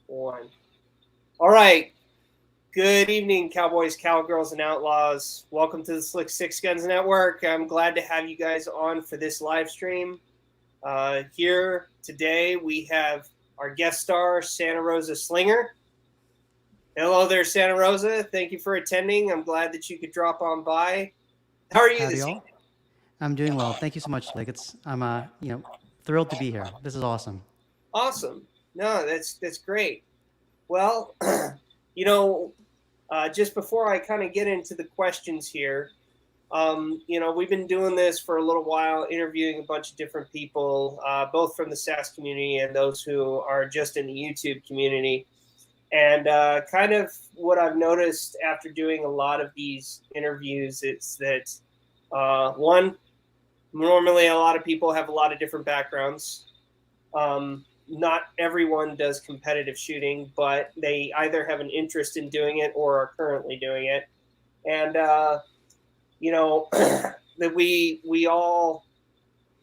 One. All right. Good evening, Cowboys, Cowgirls, and Outlaws. Welcome to the Slick Sixguns Network. I'm glad to have you guys on for this live stream. Here today we have our guest star, Santa Rosa Slinger. Hello there, Santa Rosa. Thank you for attending. I'm glad that you could drop on by. How are you Howdy, this all. evening? I'm doing well. Thank you so much, Slick. I'm thrilled to be here. This is awesome. Awesome. No, that's great. Well, you know, just before I kind of get into the questions here, we've been doing this for a little while, interviewing a bunch of different people, both from the SASS community and those who are just in the YouTube community. And kind of what I've noticed after doing a lot of these interviews is that one, normally a lot of people have a lot of different backgrounds. Not everyone does competitive shooting, but they either have an interest in doing it or are currently doing it. And that we all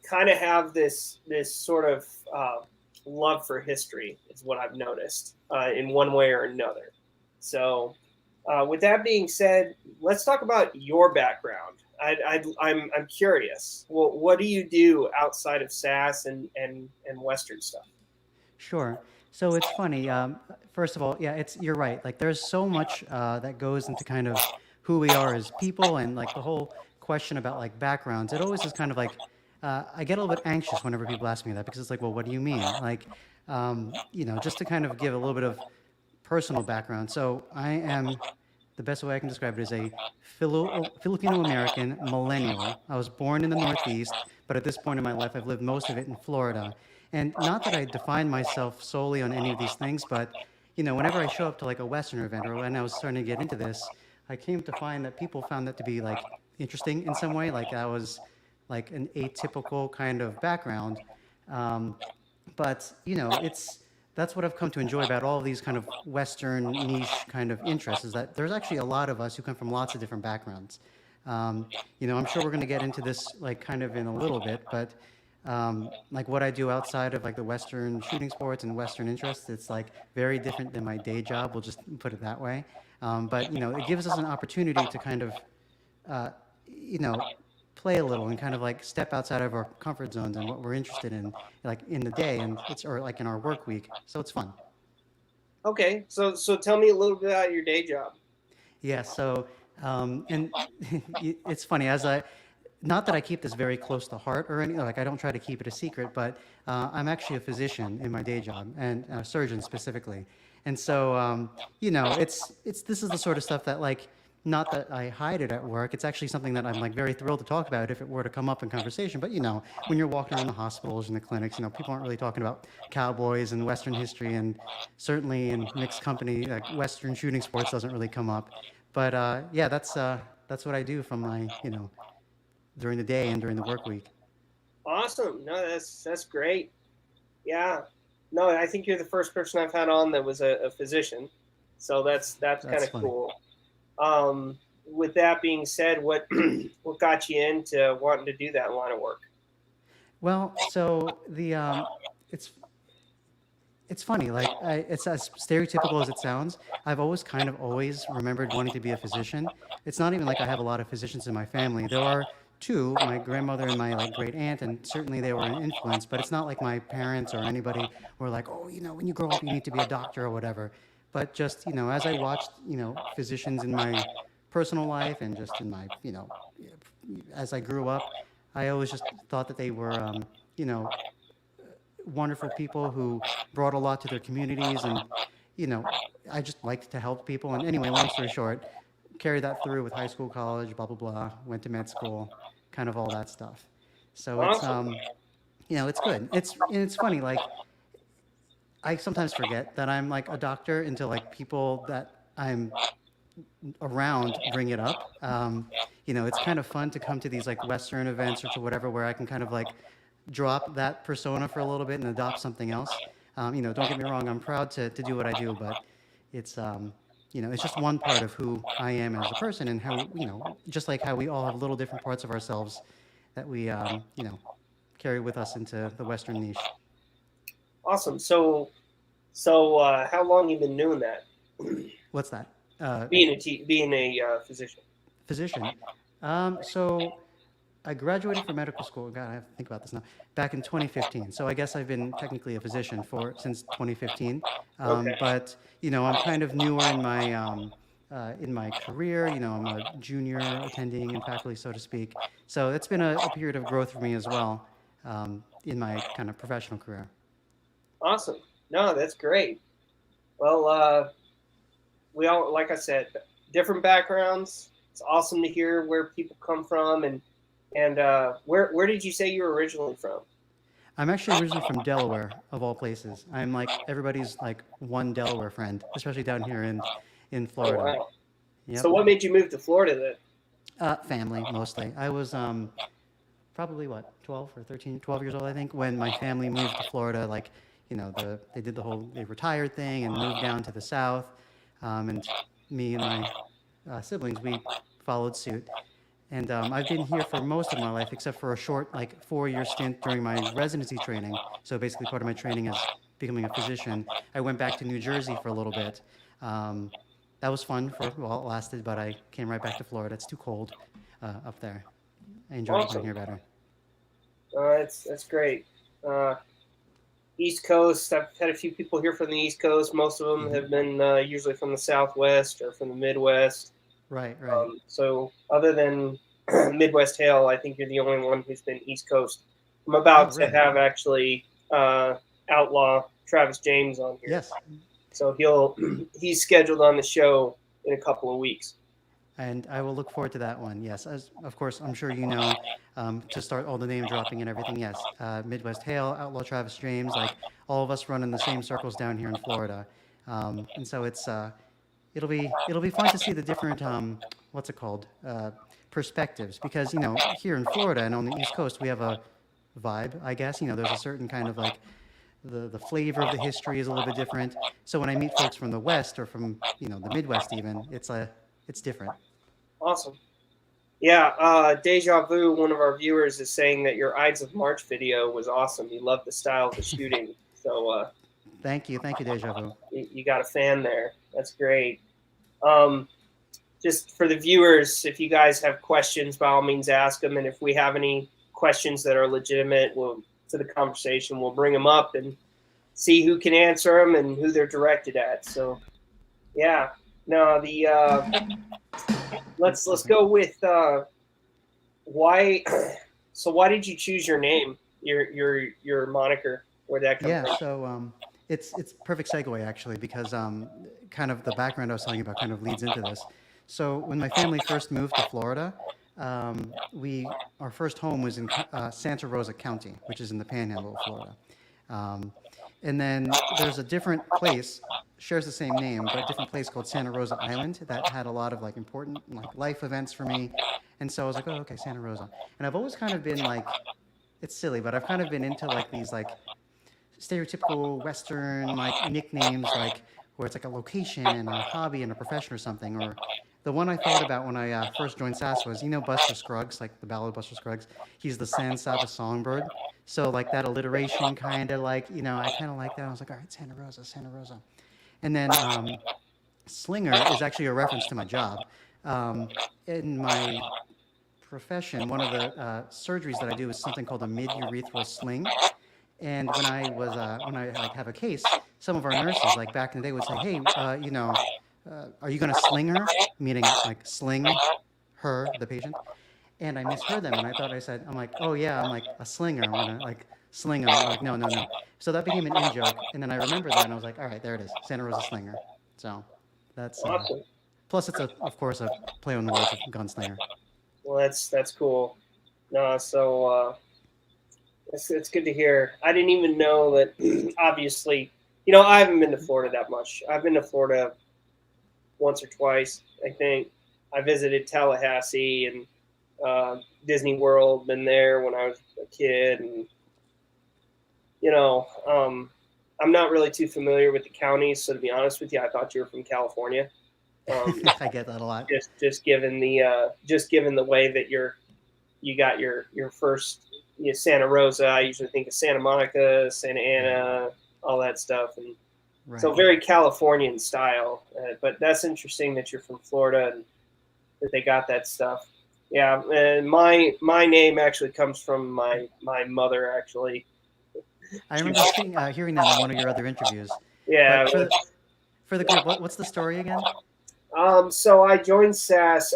kind of have this sort of love for history is what I've noticed in one way or another. So, with that being said, let's talk about your background. I'm curious. Well, what do you do outside of SAS and Western stuff? Sure. So it's funny. First of all, yeah, you're right. Like, there's so much that goes into kind of who we are as people, and like the whole question about like backgrounds. It always is kind of like I get a little bit anxious whenever people ask me that because it's like, well, what do you mean? Like, just to kind of give a little bit of personal background. So I am the best way I can describe it is a Filipino American millennial. I was born in the Northeast, but at this point in my life, I've lived most of it in Florida. And not that I define myself solely on any of these things, but whenever I show up to like a Western event or when I was starting to get into this, I came to find that people found that to be like interesting in some way. Like I was like an atypical kind of background. Um, but it's that's what I've come to enjoy about all of these kind of Western niche kind of interests is that there's actually a lot of us who come from lots of different backgrounds. I'm sure we're going to get into this like kind of in a little bit, but like what I do outside of like the Western shooting sports and Western interests, it's like very different than my day job. We'll just put it that way. But it gives us an opportunity to kind of uh, you know, play a little and kind of like step outside of our comfort zones and what we're interested in, like in the day and it's or like in our work week. So it's fun. Okay, so tell me a little bit about your day job. Yeah. So and it's funny as I. Not that I keep this very close to heart or anything, like I don't try to keep it a secret, but I'm actually a physician in my day job and a surgeon specifically. And so, it's this is the sort of stuff that like, not that I hide it at work. It's actually something that I'm like very thrilled to talk about if it were to come up in conversation. But when you're walking around the hospitals and the clinics, people aren't really talking about cowboys and Western history, and certainly in mixed company, like Western shooting sports doesn't really come up. But yeah, that's what I do from my during the day and during the work week. Awesome. No, that's great. Yeah. No, I think you're the first person I've had on that was a physician. So that's kind That's of funny. cool. With that being said, what what got you into wanting to do that line of work? Well, so it's it's funny. Like it's as stereotypical as it sounds. I've always remembered wanting to be a physician. It's not even like I have a lot of physicians in my family. There are two, my grandmother and my like great aunt, and certainly they were an influence. But it's not like my parents or anybody were like, oh, when you grow up, you need to be a doctor or whatever. But just as I watched physicians in my personal life and just in my as I grew up, I always just thought that they were you know wonderful people who brought a lot to their communities, and you know I just liked to help people. And anyway, long story short, carried that through with high school, college, blah blah blah, went to med school, kind of all that stuff. So it's Awesome. it's good. It's funny, like I sometimes forget that I'm like a doctor until like people that I'm around bring it up. It's kind of fun to come to these like Western events or to whatever where I can kind of like drop that persona for a little bit and adopt something else. Don't get me wrong, I'm proud to do what I do, but it's it's just one part of who I am as a person, and how just like how we all have little different parts of ourselves that we carry with us into the Western niche. Awesome. So So, how long you been doing that? What's that? Being a physician. Physician. So I graduated from medical school. God, I have to think about this now. Back in 2015. So I guess I've been technically a physician for since 2015. Okay. But I'm kind of newer in my career. I'm a junior attending and faculty, so to speak. So it's been a period of growth for me as well in my kind of professional career. Awesome. No, that's great. Well, we all, like I said, different backgrounds. It's awesome to hear where people come from, and where did you say you were originally from? I'm actually originally from Delaware, of all places. I'm like everybody's like one Delaware friend, especially down here in Oh Florida. wow. Yep. So, what made you move to Florida then? Family mostly. I was probably what 12 or 13, 12 years old I think when my family moved to Florida. Like they did the whole they retired thing and moved down to the south, and me and my siblings we followed suit. And I've been here for most of my life, except for a short, like 4 year stint during my residency training. So basically, part of my training as becoming a physician, I went back to New Jersey for a little bit. Um, that was fun for while it lasted, but I came right back to Florida. It's too cold up there. I enjoy it down Awesome. here better. That's great. Uh, East Coast. I've had a few people here from the East Coast. Most of them Hmm. have been usually from the Southwest or from the Midwest. Right, right. So other than Midwest Hail, I think you're the only one who's been East Coast. I'm Oh, about to really? have actually Outlaw Travis James on here, Yes. so he's scheduled on the show in a couple of weeks. And I will look forward to that one. Yes, as of course I'm sure to start all the name dropping and everything. Yes, Midwest Hail, Outlaw Travis James, like all of us run in the same circles down here in Florida, and so it'll be fun to see the different what's it called perspectives because here in Florida and on the East Coast we have a vibe, I guess. There's a certain kind of like the flavor of the history is a little bit different. So when I meet folks from the West or from the Midwest even, it's different. Awesome. Yeah, Deja Vu, one of our viewers, is saying that your Ides of March video was awesome. He loved the style of the shooting. So Thank you, Deja Vu. you got a fan there. That's great. Um, just for the viewers, if you guys have questions, by all means ask them. And if we have any questions that are legitimate, to the conversation, we'll bring them up and see who can answer them and who they're directed at. So, yeah. No, the let's go with why. So, why did you choose your name, your moniker? Where'd that come Yeah, from? so it's perfect segue actually because kind of the background I was telling you about kind of leads into this. So when my family first moved to Florida, we our first home was in Santa Rosa County, which is in the Panhandle of Florida. Um, and then there's a different place, shares the same name, but different place called Santa Rosa Island that had a lot of like important like life events for me. And so I was like, oh, okay, Santa Rosa. And I've always kind of been like, it's silly, but I've kind of been into like these like stereotypical Western like nicknames, like where it's like a location and a hobby and a profession or something. Or the one I thought about when I first joined SAS was Buster Scruggs, like the ballad of Buster Scruggs. He's the San Saba songbird. So like that alliteration kind of like I kind of like that. I was like, all right, Santa Rosa, Santa Rosa. And then Slinger is actually a reference to my job. In my profession, one of the surgeries that I do is something called a mid-urethral sling. And when I like have a case, some of our nurses like back in the day would say, "Hey, are you going to sling her?" Meaning like sling her, the patient. And I misheard them, and I thought I said, "I'm like, oh yeah, I'm like a slinger. I'm gonna like sling them." They're like, no, no, no. So that became an in joke, and then I remembered that, and I was like, all right, there it is, Santa Rosa Slinger. So that's Awesome. plus it's of course a play on the words of gunslinger. Well, that's cool. No, so it's good to hear. I didn't even know that. Obviously, I haven't been to Florida that much. I've been to Florida once or twice, I think. I visited Tallahassee and Disney World. Been there when I was a kid, and I'm not really too familiar with the counties. So to be honest with you, I thought you were from California. Um, I get that a lot. just given the way that you got your first Santa Rosa. I usually think of Santa Monica, Santa Right. Ana, all that stuff, and So Right. very Californian style. But that's interesting that you're from Florida and that they got that stuff. Yeah, and my name actually comes from my mother actually. I She, remember seeing hearing that in one of your other interviews. yeah. But for the group, what's the story again? So I joined SAS.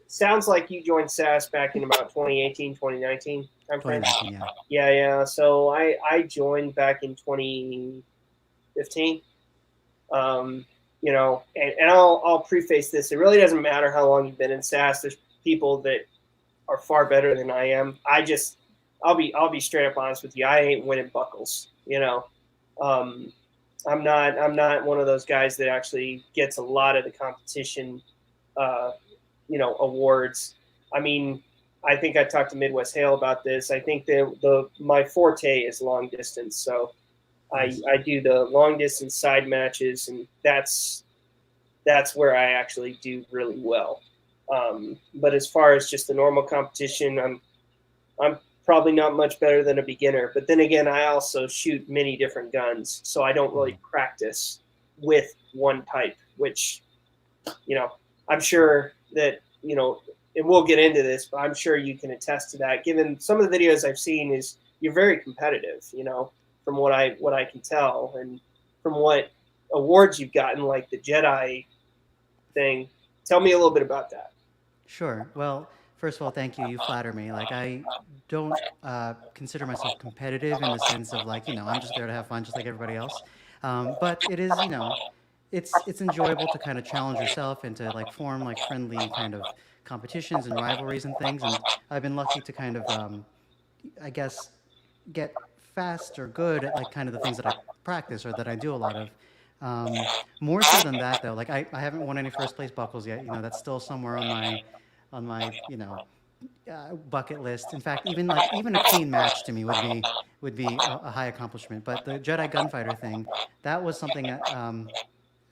Sounds like you joined SAS back in about 2018, 2019 timeframe. 2019, yeah. Yeah, yeah. So I joined back in 2015. And I'll preface this. It really doesn't matter how long you've been in SAS. There's people that are far better than I am. I'll be straight up honest with you. I ain't winning buckles. Um, I'm not one of those guys that actually gets a lot of the competition, uh, awards. I mean, I think I talked to Midwest Hale about this. I think the my forte is long distance, so I, Nice. I do the long distance side matches, and that's where I actually do really well. But as far as just the normal competition, I'm probably not much better than a beginner. But then again, I also shoot many different guns, so I don't really Mhm. practice with one type, which you know I'm sure that and we'll get into this, but I'm sure you can attest to that. Given some of the videos I've seen, is you're very competitive, from what I can tell, and from what awards you've gotten, like the Jedi thing. Tell me a little bit about that. Sure. Well, first of all, thank you. You flatter me. Like, I don't consider myself competitive in the sense of like, I'm just there to have fun, just like everybody else. But it is, it's enjoyable to kind of challenge yourself and to like form like friendly kind of competitions and rivalries and things. And I've been lucky to kind of, I guess, get fast or good at like kind of the things that I practice or that I do a lot of. More so than that, though, like I haven't won any first place buckles yet. That's still somewhere on my bucket list. In fact, even a clean match to me would be a high accomplishment. But the Jedi gunfighter thing, that was something that,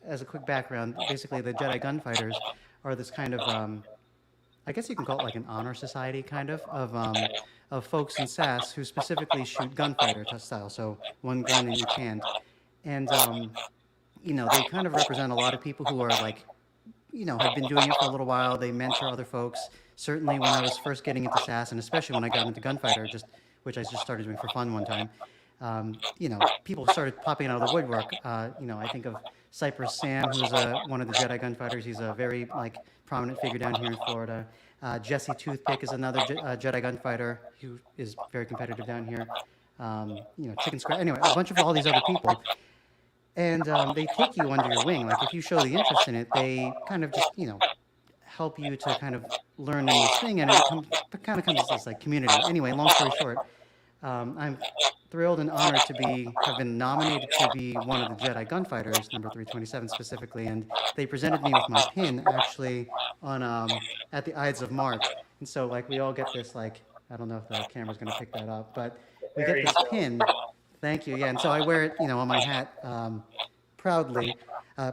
as a quick background, basically the Jedi gunfighters are this kind of I guess you can call it like an honor society kind of folks in SAS who specifically shoot gunfighter style, so one gun in each hand, and they kind of represent a lot of people who are like have been doing it for a little while. They mentor other folks. Certainly, when I was first getting into SAS, and especially when I got into gunfighter, which I just started doing for fun one time, people started popping out of the woodwork. I think of Cypress Sam, who's one of the Jedi gunfighters. He's a very like prominent figure down here in Florida. Jesse Toothpick is another Jedi gunfighter who is very competitive down here. Chicken Scratch. Anyway, a bunch of all these other people, and they take you under your wing. Like if you show the interest in it, they kind of just help you to kind of learn in this thing, and kind of comes as this like community. Anyway, long story short, I'm thrilled and honored to have been nominated to be one of the Jedi gunfighters, number 327 specifically, and they presented me with my pin actually on at the Ides of March, and so like we all get this like I don't know if the camera's going to pick that up, but we There get you this go. pin. Thank you. Yeah, and so I wear it, on my hat proudly.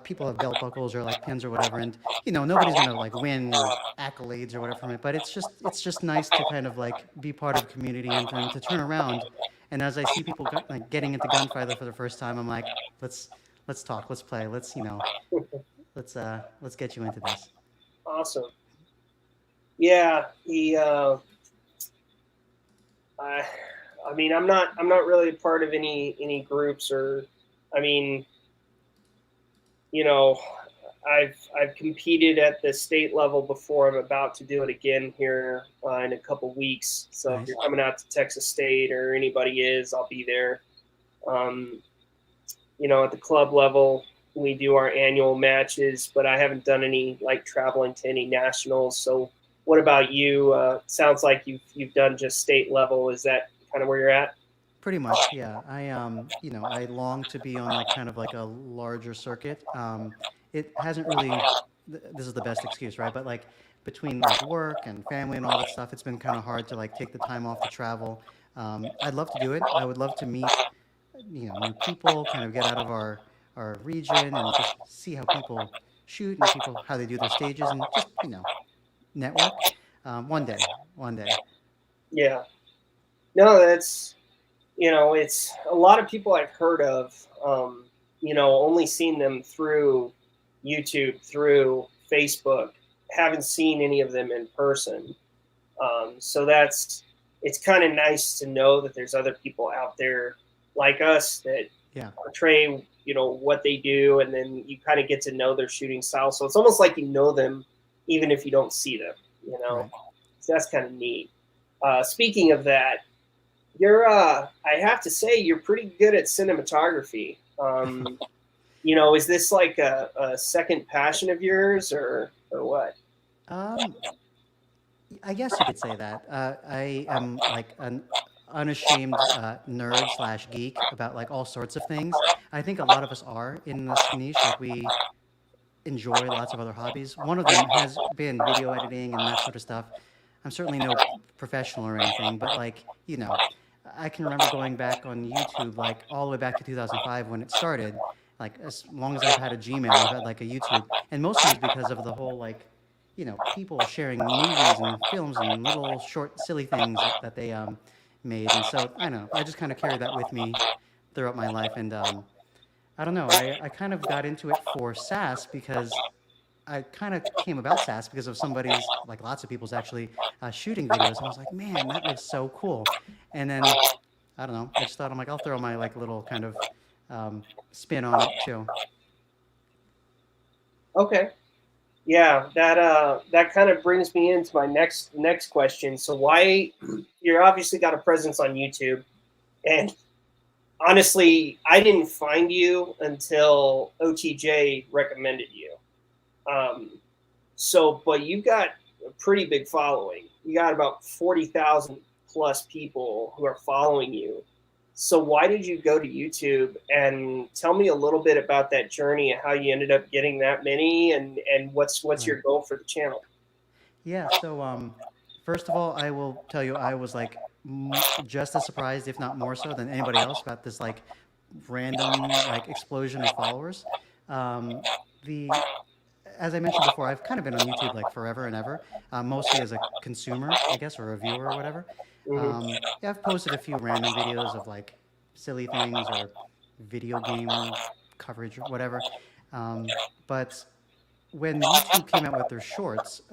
People have belt buckles or like pins or whatever, and nobody's gonna like win accolades or whatever from it. But it's just nice to kind of like be part of a community and then to turn around. And as I see people like getting into gunfighter for the first time, I'm like, let's talk, let's play, let's get you into this. Awesome. Yeah, I, I mean, I'm not really a part of any groups or, I mean, you know, I've competed at the state level before. I'm about to do it again here in a couple weeks. So if Nice. you're coming out to Texas State or anybody is, I'll be there. Um, at the club level, we do our annual matches, but I haven't done any like traveling to any nationals. So what about you? Sounds like you've done just state level. Is that kind of where you're at? Pretty much, yeah. I long to be on like kind of like a larger circuit. It hasn't really. This is the best excuse, right? But like between like work and family and all that stuff, it's been kind of hard to like take the time off to travel. I'd love to do it. I would love to meet, new people, kind of get out of our region and just see how people shoot and people how they do their stages and just network. One day. Yeah. No, that's it's a lot of people I've heard of. only seen them through YouTube, through Facebook, haven't seen any of them in person. So it's kind of nice to know that there's other people out there like us that Yeah. portray, what they do, and then you kind of get to know their shooting style. So it's almost like you know them, even if you don't see them. Right. So that's kind of neat. Speaking of that, I have to say, you're pretty good at cinematography. Is this like a second passion of yours, or what? Um, I guess you could say that. I am like an unashamed nerd slash geek about like all sorts of things. I think a lot of us are in this niche. Like we enjoy lots of other hobbies. One of them has been video editing and that sort of stuff. I'm certainly no professional or anything, but like, I can remember going back on YouTube, like all the way back to 2005 when it started. Like as long as I've had a Gmail, I've had like a YouTube, and mostly it was because of the whole like, people sharing movies and films and little short silly things that they made. And so I don't know, I just kind of carry that with me throughout my life, and I don't know. I kind of got into it for SASS because I kind of came about SASS because of somebody's, like lots of people's actually, shooting videos. And I was like, man, that looks so cool. And then, I don't know, I just thought, I'm like, I'll throw my like little kind of spin on it too. Okay. Yeah, that kind of brings me into my next question. So why you're obviously got a presence on YouTube, and honestly, I didn't find you until OTJ recommended you. Um, but you've got a pretty big following. You got about 40,000 plus people who are following you. So why did you go to YouTube? And tell me a little bit about that journey and how you ended up getting that many, and what's Right. your goal for the channel? Yeah. So, first of all, I will tell you, I was like just as surprised, if not more so, than anybody else about this like random like explosion of followers. The As I mentioned before, I've kind of been on YouTube like forever and ever, mostly as a consumer, I guess, or a viewer or whatever. Mm-hmm. Yeah, I've posted a few random videos of like silly things or video game coverage or whatever. Um, but when YouTube came out with their shorts,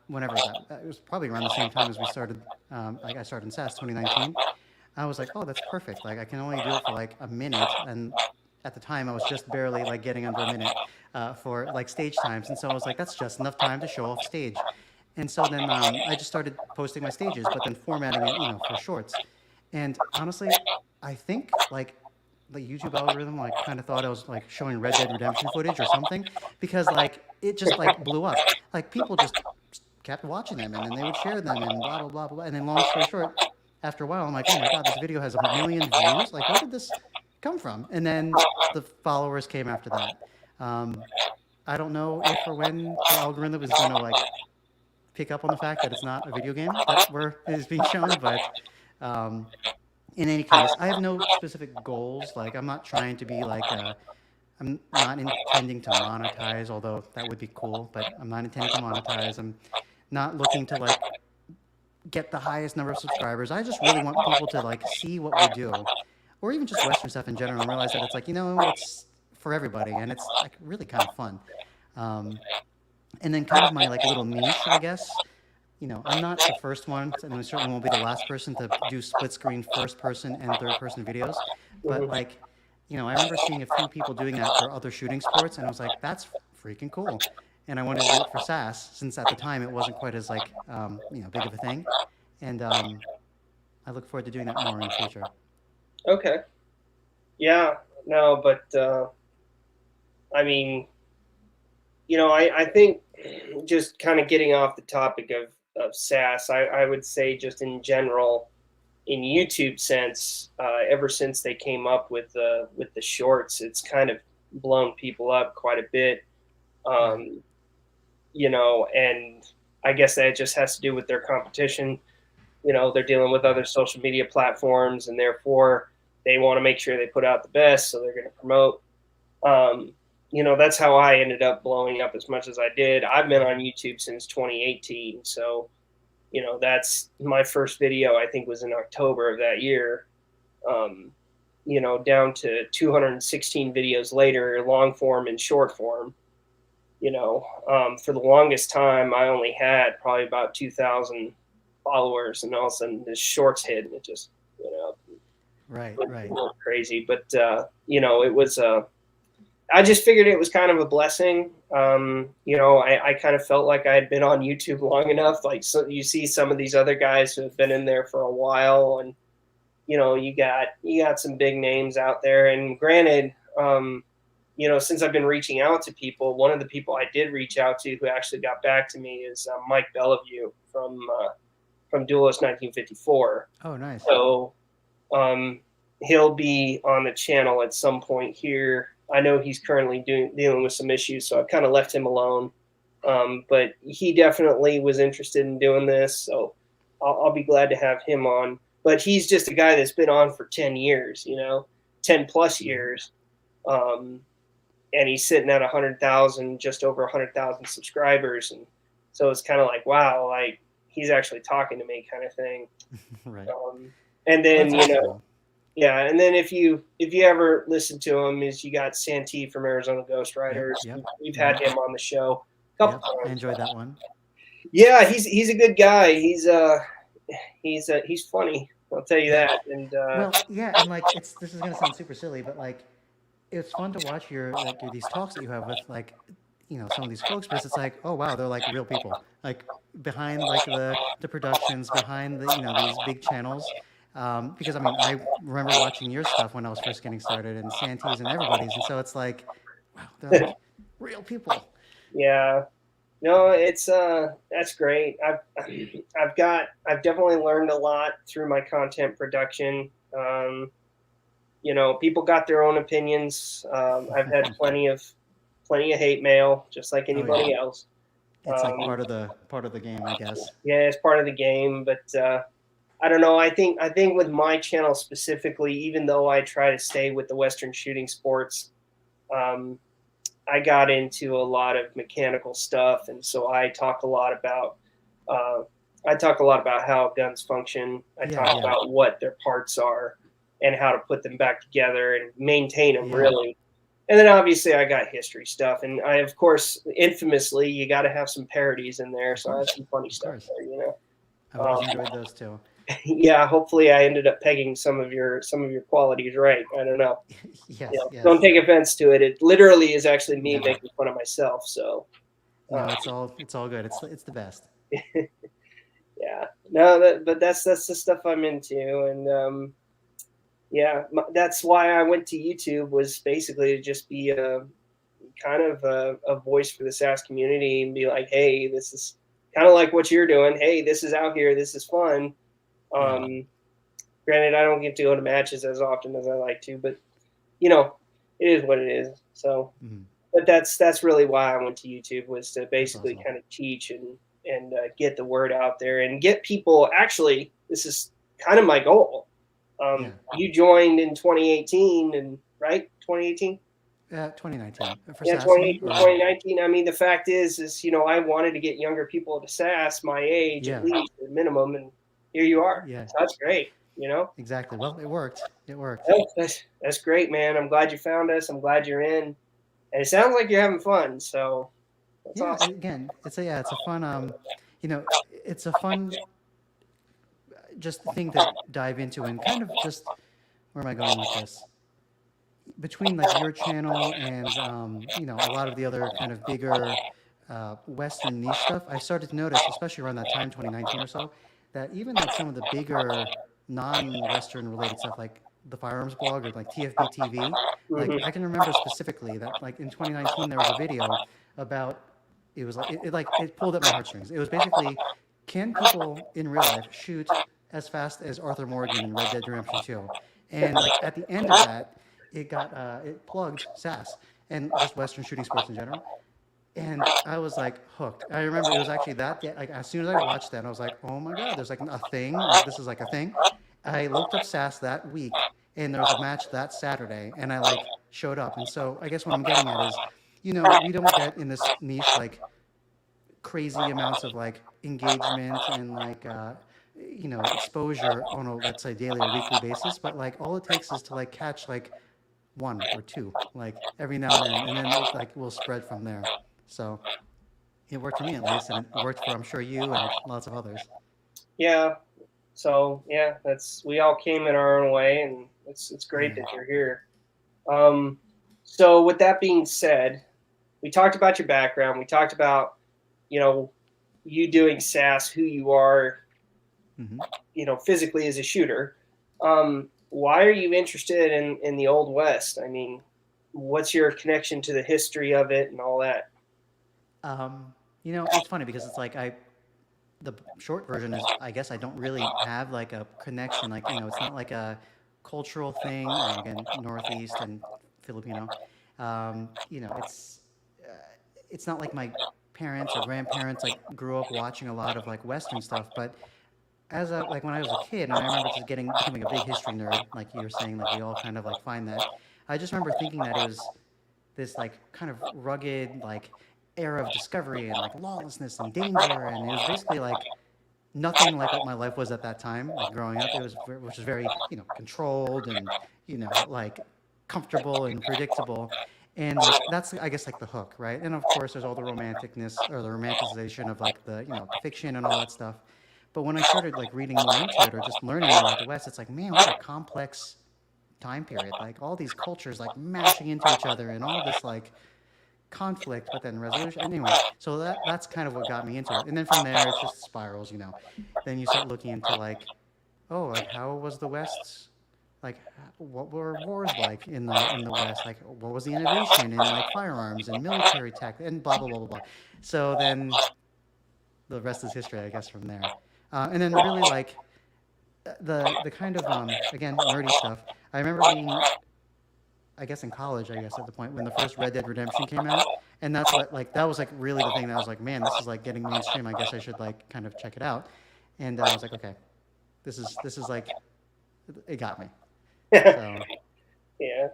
whenever that, it was probably around the same time as we started, like I started in SAS 2019. I was like, oh, that's perfect. Like I can only do it for like a minute, and at the time I was just barely like getting under a minute for like stage times, and so I was like, that's just enough time to show off stage. And so then I just started posting my stages, but then formatting it, for shorts. And honestly, I think like the YouTube algorithm like kind of thought I was like showing Red Dead Redemption footage or something, because like it just like blew up. Like people just kept watching them, and then they would share them and blah blah blah blah. And then long story short, after a while, I'm like, oh my god, this video has 1 million views. Like, where did this come from? And then the followers came after that. Um, I don't know if or when the algorithm is going to like pick up on the fact that it's not a video game that is being shown, but um, in any case, I have no specific goals. Like, I'm not trying to be like I'm not intending to monetize, although that would be cool, but I'm not intending to monetize. I'm not looking to like get the highest number of subscribers. I just really want people to like see what we do, or even just Western stuff in general, and realize that it's like, it's for everybody, and it's like really kind of fun. Um, and then kind of my like little niche, I guess. I'm not the first one, and I certainly won't be the last person to do split screen first person and third person videos. But Mm-hmm. like, I remember seeing a few people doing that for other shooting sports, and I was like, that's freaking cool. And I wanted to do it for SAS, since at the time it wasn't quite as like, big of a thing. And I look forward to doing that more in the future. Okay. Yeah. No, but I mean, I think, just kind of getting off the topic of SaaS, I would say just in general, in YouTube sense, ever since they came up with the shorts, it's kind of blown people up quite a bit. Right. Um, and I guess that just has to do with their competition. They're dealing with Right. other social media platforms, and therefore they want to make sure they put out the best, so they're going to promote. Um, that's how I ended up blowing up as much as I did. I've been on YouTube since 2018, so that's my first video. I think was in October of that year. Um, down to 216 videos later, long form and short form. For the longest time, I only had probably about 2,000 followers, and all of a sudden this shorts hit, and it just, Right, right. went crazy. But it was. I just figured it was kind of a blessing. I kind of felt like I had been on YouTube long enough. Like, so you see some of these other guys who have been in there for a while, and you got some big names out there. And granted, since I've been reaching out to people, one of the people I did reach out to who actually got back to me is Mike Bellevue from Duelist 1954. Oh, nice. So he'll be on the channel at some point here. I know he's currently dealing with some issues, so I've kind of left him alone. But he definitely was interested in doing this, so I'll be glad to have him on. But he's just a guy that's been on for 10 years, 10 plus years. And he's sitting at 100,000, just over 100,000 subscribers. And so it's kind of like, wow, like he's actually talking to me kind of thing. Right. And then, That's cool. yeah. And then if you ever listen to him, is you got Santee from Arizona Ghost Riders. Yep. We've had him on the show a couple I times. enjoyed that one. Yeah, he's a good guy. He's funny. I'll tell you that. And Well, yeah, and like this is gonna sound super silly, but like it's fun to watch these talks that you have with like some of these folks, because it's like, oh wow, they're like real people, like behind like the productions, behind these big channels. Because I mean, I remember watching your stuff when I was first getting started, and Santee's and everybody's, and so it's like, wow, they're like real people. yeah. No, it's that's great. I've definitely learned a lot through my content production. People got their own opinions. I've had plenty of hate mail, just like anybody else. It's like part of the game, I guess. Yeah, it's part of the game. But I don't know. I think with my channel specifically, even though I try to stay with the Western shooting sports, I got into a lot of mechanical stuff, and so I talk a lot about how guns function. I talk about what their parts are and how to put them back together and maintain them, really. And then obviously I got history stuff, and I, of course, infamously, you got to have some parodies in there, so I have some funny stuff there. I've always enjoyed those too. Yeah, hopefully I ended up pegging some of your qualities right. I don't know. Yes. Don't take offense to it. It literally is actually me making fun of myself. So no, it's all good. It's the best. Yeah. No, but that's the stuff I'm into, and that's why I went to YouTube, was basically to just be a kind of a voice for the SASS community and be like, hey, this is kind of like what you're doing. Hey, this is out here. This is fun. Granted, I don't get to go to matches as often as I like to, but it is what it is. So, but that's really why I went to YouTube, was to basically kind of teach and get the word out there and get people. Actually, this is kind of my goal. You joined in 2018, and right, 2018. 2019. For Yeah, SASS, 2019. I mean, the fact is, I wanted to get younger people to SASS my age, at least, at minimum, and here you are. Yeah. So that's great, Exactly. Well, it worked. That's great, man. I'm glad you found us. I'm glad you're in. And it sounds like you're having fun, so that's awesome. Again, it's a fun, it's a fun just thing to dive into, and kind of just, where am I going with this? Between like your channel and a lot of the other kind of bigger Western niche stuff, I started to notice, especially around that time, 2019 or so, that even like some of the bigger non-Western related stuff, like the firearms blog or like TFB TV, like I can remember specifically that like in 2019 there was a video about, it was like it pulled at my heartstrings. It was basically, can people in real life shoot as fast as Arthur Morgan in Red Dead Redemption 2? And like at the end of that, it got it plugged SASS and just Western shooting sports in general. And I was like hooked. I remember it was actually that, like as soon as I watched that, I was like, oh my God, there's like a thing. Like, this is like a thing. I looked up SASS that week, and there was a match that Saturday, and I like showed up. And so I guess what I'm getting at is, we don't get in this niche like crazy amounts of like engagement and like exposure on a, let's say, daily or weekly basis, but like all it takes is to like catch like one or two, like every now and then it like will spread from there. So it worked for me at least, and it worked for, I'm sure, you and lots of others. Yeah. So yeah, that's we all came in our own way, and it's great Yeah. that you're here. Um, so with that being said, we talked about your background. We talked about you know you doing SAS, who you are, Hmm. physically as a shooter. Why are you interested in the Old West? I mean, what's your connection to the history of it and all that? It's funny because it's like the short version is, I guess I don't really have like a connection. Like, it's not like a cultural thing. Again, Northeast and Filipino. It's not like my parents or grandparents like grew up watching a lot of like Western stuff. But like when I was a kid, and I remember just becoming a big history nerd, like you were saying, like we all kind of like find that. I just remember thinking that it was this like kind of rugged like era of discovery and like lawlessness and danger, and it was basically like nothing like what my life was at that time. Like growing up, which was very controlled and like comfortable and predictable, and like that's, I guess, like the hook, right? And of course, there's all the romanticness or the romanticization of like the fiction and all that stuff. But when I started like reading more into it or just learning more about the West, it's like, man, what a complex time period. Like all these cultures like mashing into each other and all this like conflict, but then resolution. Anyway, so that's kind of what got me into it. And then from there, it's just spirals. Then you start looking into like, oh, like how was the West? Like, what were wars like in the West? Like, what was the innovation in like firearms and military tech and blah blah blah blah blah. So then the rest is history, I guess, from there. And then really like the kind of again nerdy stuff. I remember being, I guess, in college, I guess, at the point when the first Red Dead Redemption came out. And that's what, like, that was like really the thing that I was like, man, this is like getting mainstream. I guess I should like kind of check it out. And I was like, okay, this is like, it got me. So, Yeah.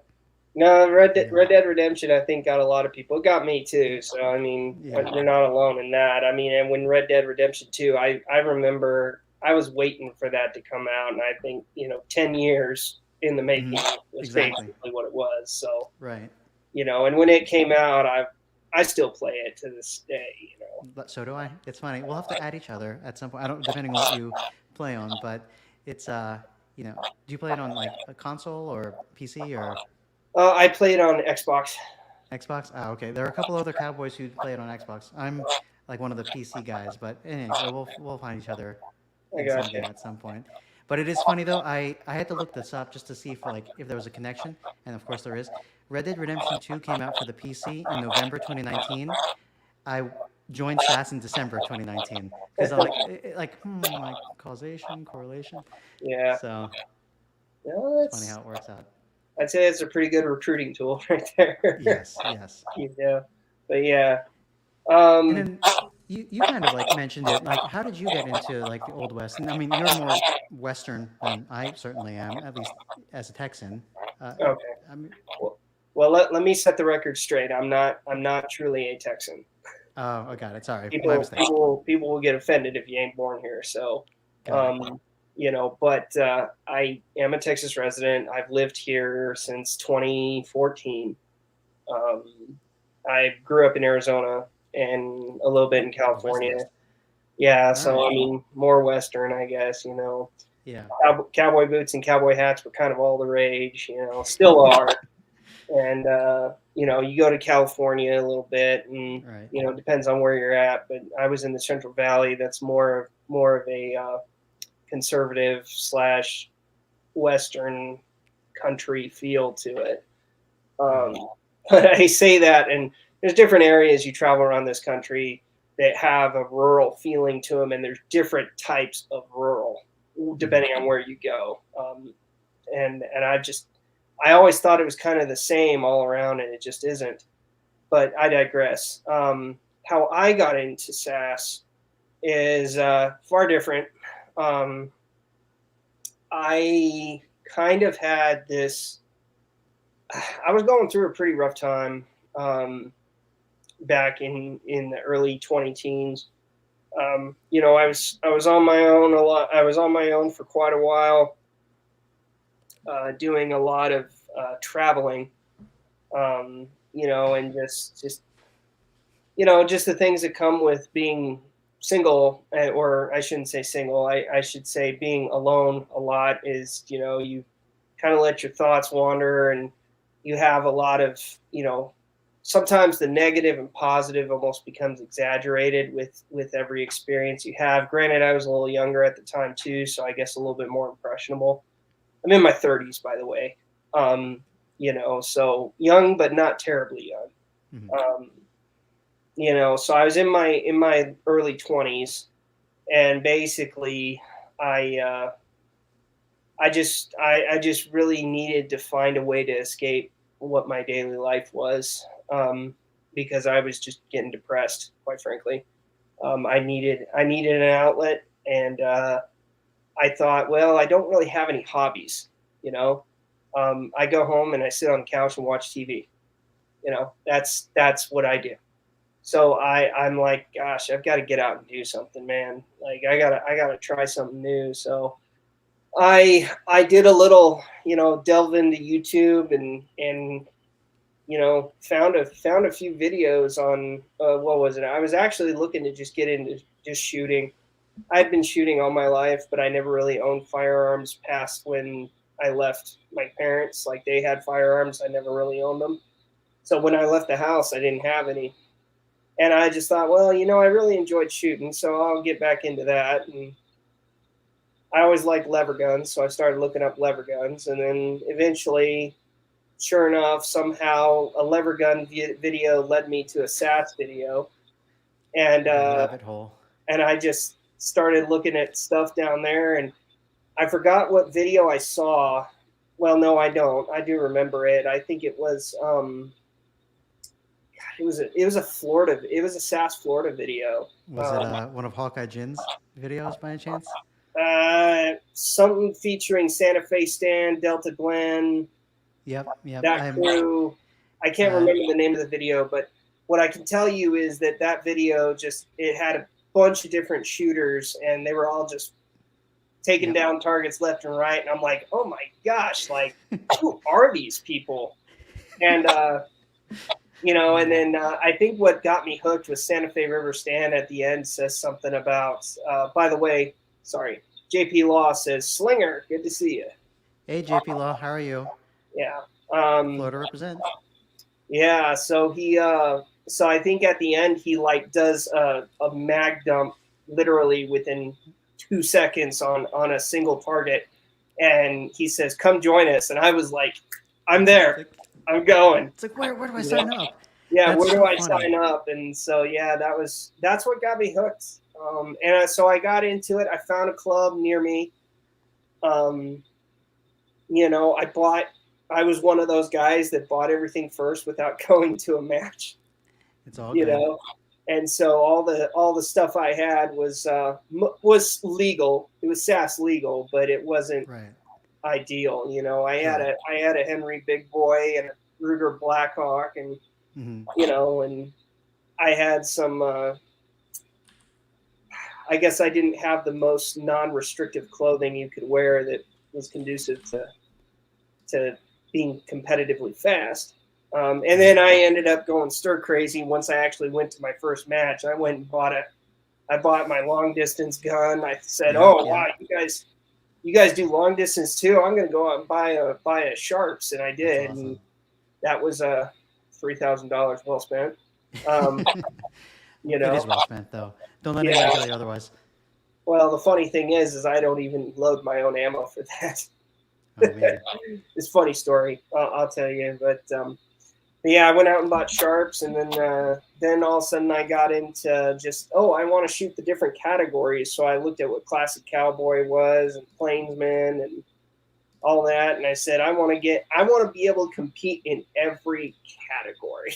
No, yeah. Red Dead Redemption, I think, got a lot of people. It got me too. So I mean, Yeah. you're not alone in that. I mean, and when Red Dead Redemption 2, I remember I was waiting for that to come out, and I think 10 years in the making Hmm. was Exactly. basically what it was. So Right. and when it came out, I still play it to this day. But so do I. It's funny. We'll have to add each other at some point. I don't, depending on what you play on, but it's, do you play it on like a console or PC or I played on Xbox. Xbox? Ah, okay. There are a couple other cowboys who play it on Xbox. I'm like one of the PC guys, but anyway, we'll find each other I in some gotcha. game at some point. But it is funny though. I had to look this up just to see for like if there was a connection, and of course there is. Red Dead Redemption 2 came out for the PC in November 2019. I joined SAS in December 2019 because I like like causation, correlation. Yeah. So No, it's funny that's how it works out. I'd say it's a pretty good recruiting tool right there. Yes, yes. Yeah. But yeah. And Um, then you kind of like mentioned it. Like, how did you get into like the Old West? And I mean, you're more Western than I certainly am, at least as a Texan. Uh, okay. I mean, Well, let me set the record straight. I'm not truly a Texan. oh, I got it. Sorry, my People mistake. people people will get offended if you ain't born here. So, Got it. but I am a Texas resident. I've lived here since 2014. Um, I grew up in Arizona and a little bit in The West California. West. Yeah, All so right. I mean, more Western, I guess. Yeah. Cowboy boots and cowboy hats were kind of all the rage. Still are. And you go to California a little bit, and Right. it depends on where you're at. But I was in the Central Valley. That's more of a conservative slash Western country feel to it. Right. Um, but I say that, and there's different areas you travel around this country that have a rural feeling to them, and there's different types of rural Hmm. depending on where you go. And I always thought it was kind of the same all around, and it just isn't. But I digress. How I got into SAS is far different. Um, I kind of had this. I was going through a pretty rough time back in the early 20 teens. You know, I was on my own a lot. I was on my own for quite a while, doing a lot of traveling. You know, and just you know, just the things that come with being single, or I shouldn't say single. I should say being alone a lot is, you know, you kind of let your thoughts wander, and you have a lot of, you know, sometimes the negative and positive almost becomes exaggerated with every experience you have. Granted, I was a little younger at the time too, so I guess a little bit more impressionable. I'm in my 30s, by the way. You know, so young but not terribly young. Hmm. Um, you know, so I was in my early 20s, and basically I I just really needed to find a way to escape what my daily life was, because I was just getting depressed, quite frankly. I needed an outlet, and I thought, well, I don't really have any hobbies, you know. I go home and I sit on the couch and watch TV. You know, that's what I do. So I'm like, gosh, I've got to get out and do something, man. Like I gotta try something new. So I did a little, you know, delve into YouTube, and you know, found a few videos on what was it? I was actually looking to just get into just shooting. I've been shooting all my life, but I never really owned firearms past when I left my parents. Like they had firearms, I never really owned them. So when I left the house, I didn't have any. And I just thought, well, you know, I really enjoyed shooting, so I'll get back into that. And I always liked lever guns, so I started looking up lever guns, and then eventually, sure enough, somehow a lever gun video led me to a SASS video, and The rabbit hole. I just started looking at stuff down there, and I forgot what video I saw. Well, no, I don't. I do remember it. I think it was it was a Florida. It was a SASS Florida video. Was it one of Hawkeye Jin's videos by any chance? Something featuring Santa Fe Stan, Delta Glenn, Yep, yep. that I'm. crew. I can't Uh, remember the name of the video, but what I can tell you is that that video just it had a bunch of different shooters, and they were all just taking yep. down targets left and right. And I'm like, oh my gosh, like who are these people? And you know, and then I think what got me hooked was Santa Fe River Stan at the end says something about. By the way, sorry, JP Law says Slinger, good to see you. Hey, JP Law, how are you? Yeah. Um, Florida represents. yeah. So so I think at the end he like does a mag dump literally within 2 seconds on a single target, and he says, "Come join us." And I was like, "I'm there. I'm going." It's like where do I Yeah. sign up? Yeah, That's where do so I funny. sign up? And so yeah, that's what got me hooked. So I got into it. I found a club near me. Um, you know, I was one of those guys that bought everything first without going to a match. It's all You good. know, and so all the stuff I had was legal. It was SASS legal, but it wasn't Right. ideal. You know, Sure. I had a Henry Big Boy and a Ruger Blackhawk, and Hmm. you know, and I had some. I guess I didn't have the most non-restrictive clothing you could wear that was conducive to being competitively fast. And then Right. I ended up going stir crazy once I actually went to my first match. I bought my long distance gun. I said, Yep. "Oh wow, Yep. you guys do long distance too? I'm going to go out and buy a Sharps," and I That's did, and awesome. that was $3,000 well spent. Um, you It know, is well spent though. Don't let anyone yeah. tell you otherwise. Well, the funny thing is I don't even load my own ammo for that. Oh man. It's a funny story. I'll tell you, but yeah, I went out and bought sharps, and then all of a sudden I got into just I want to shoot the different categories. So I looked at what classic cowboy was and plainsman and all that, and I said I want to be able to compete in every category.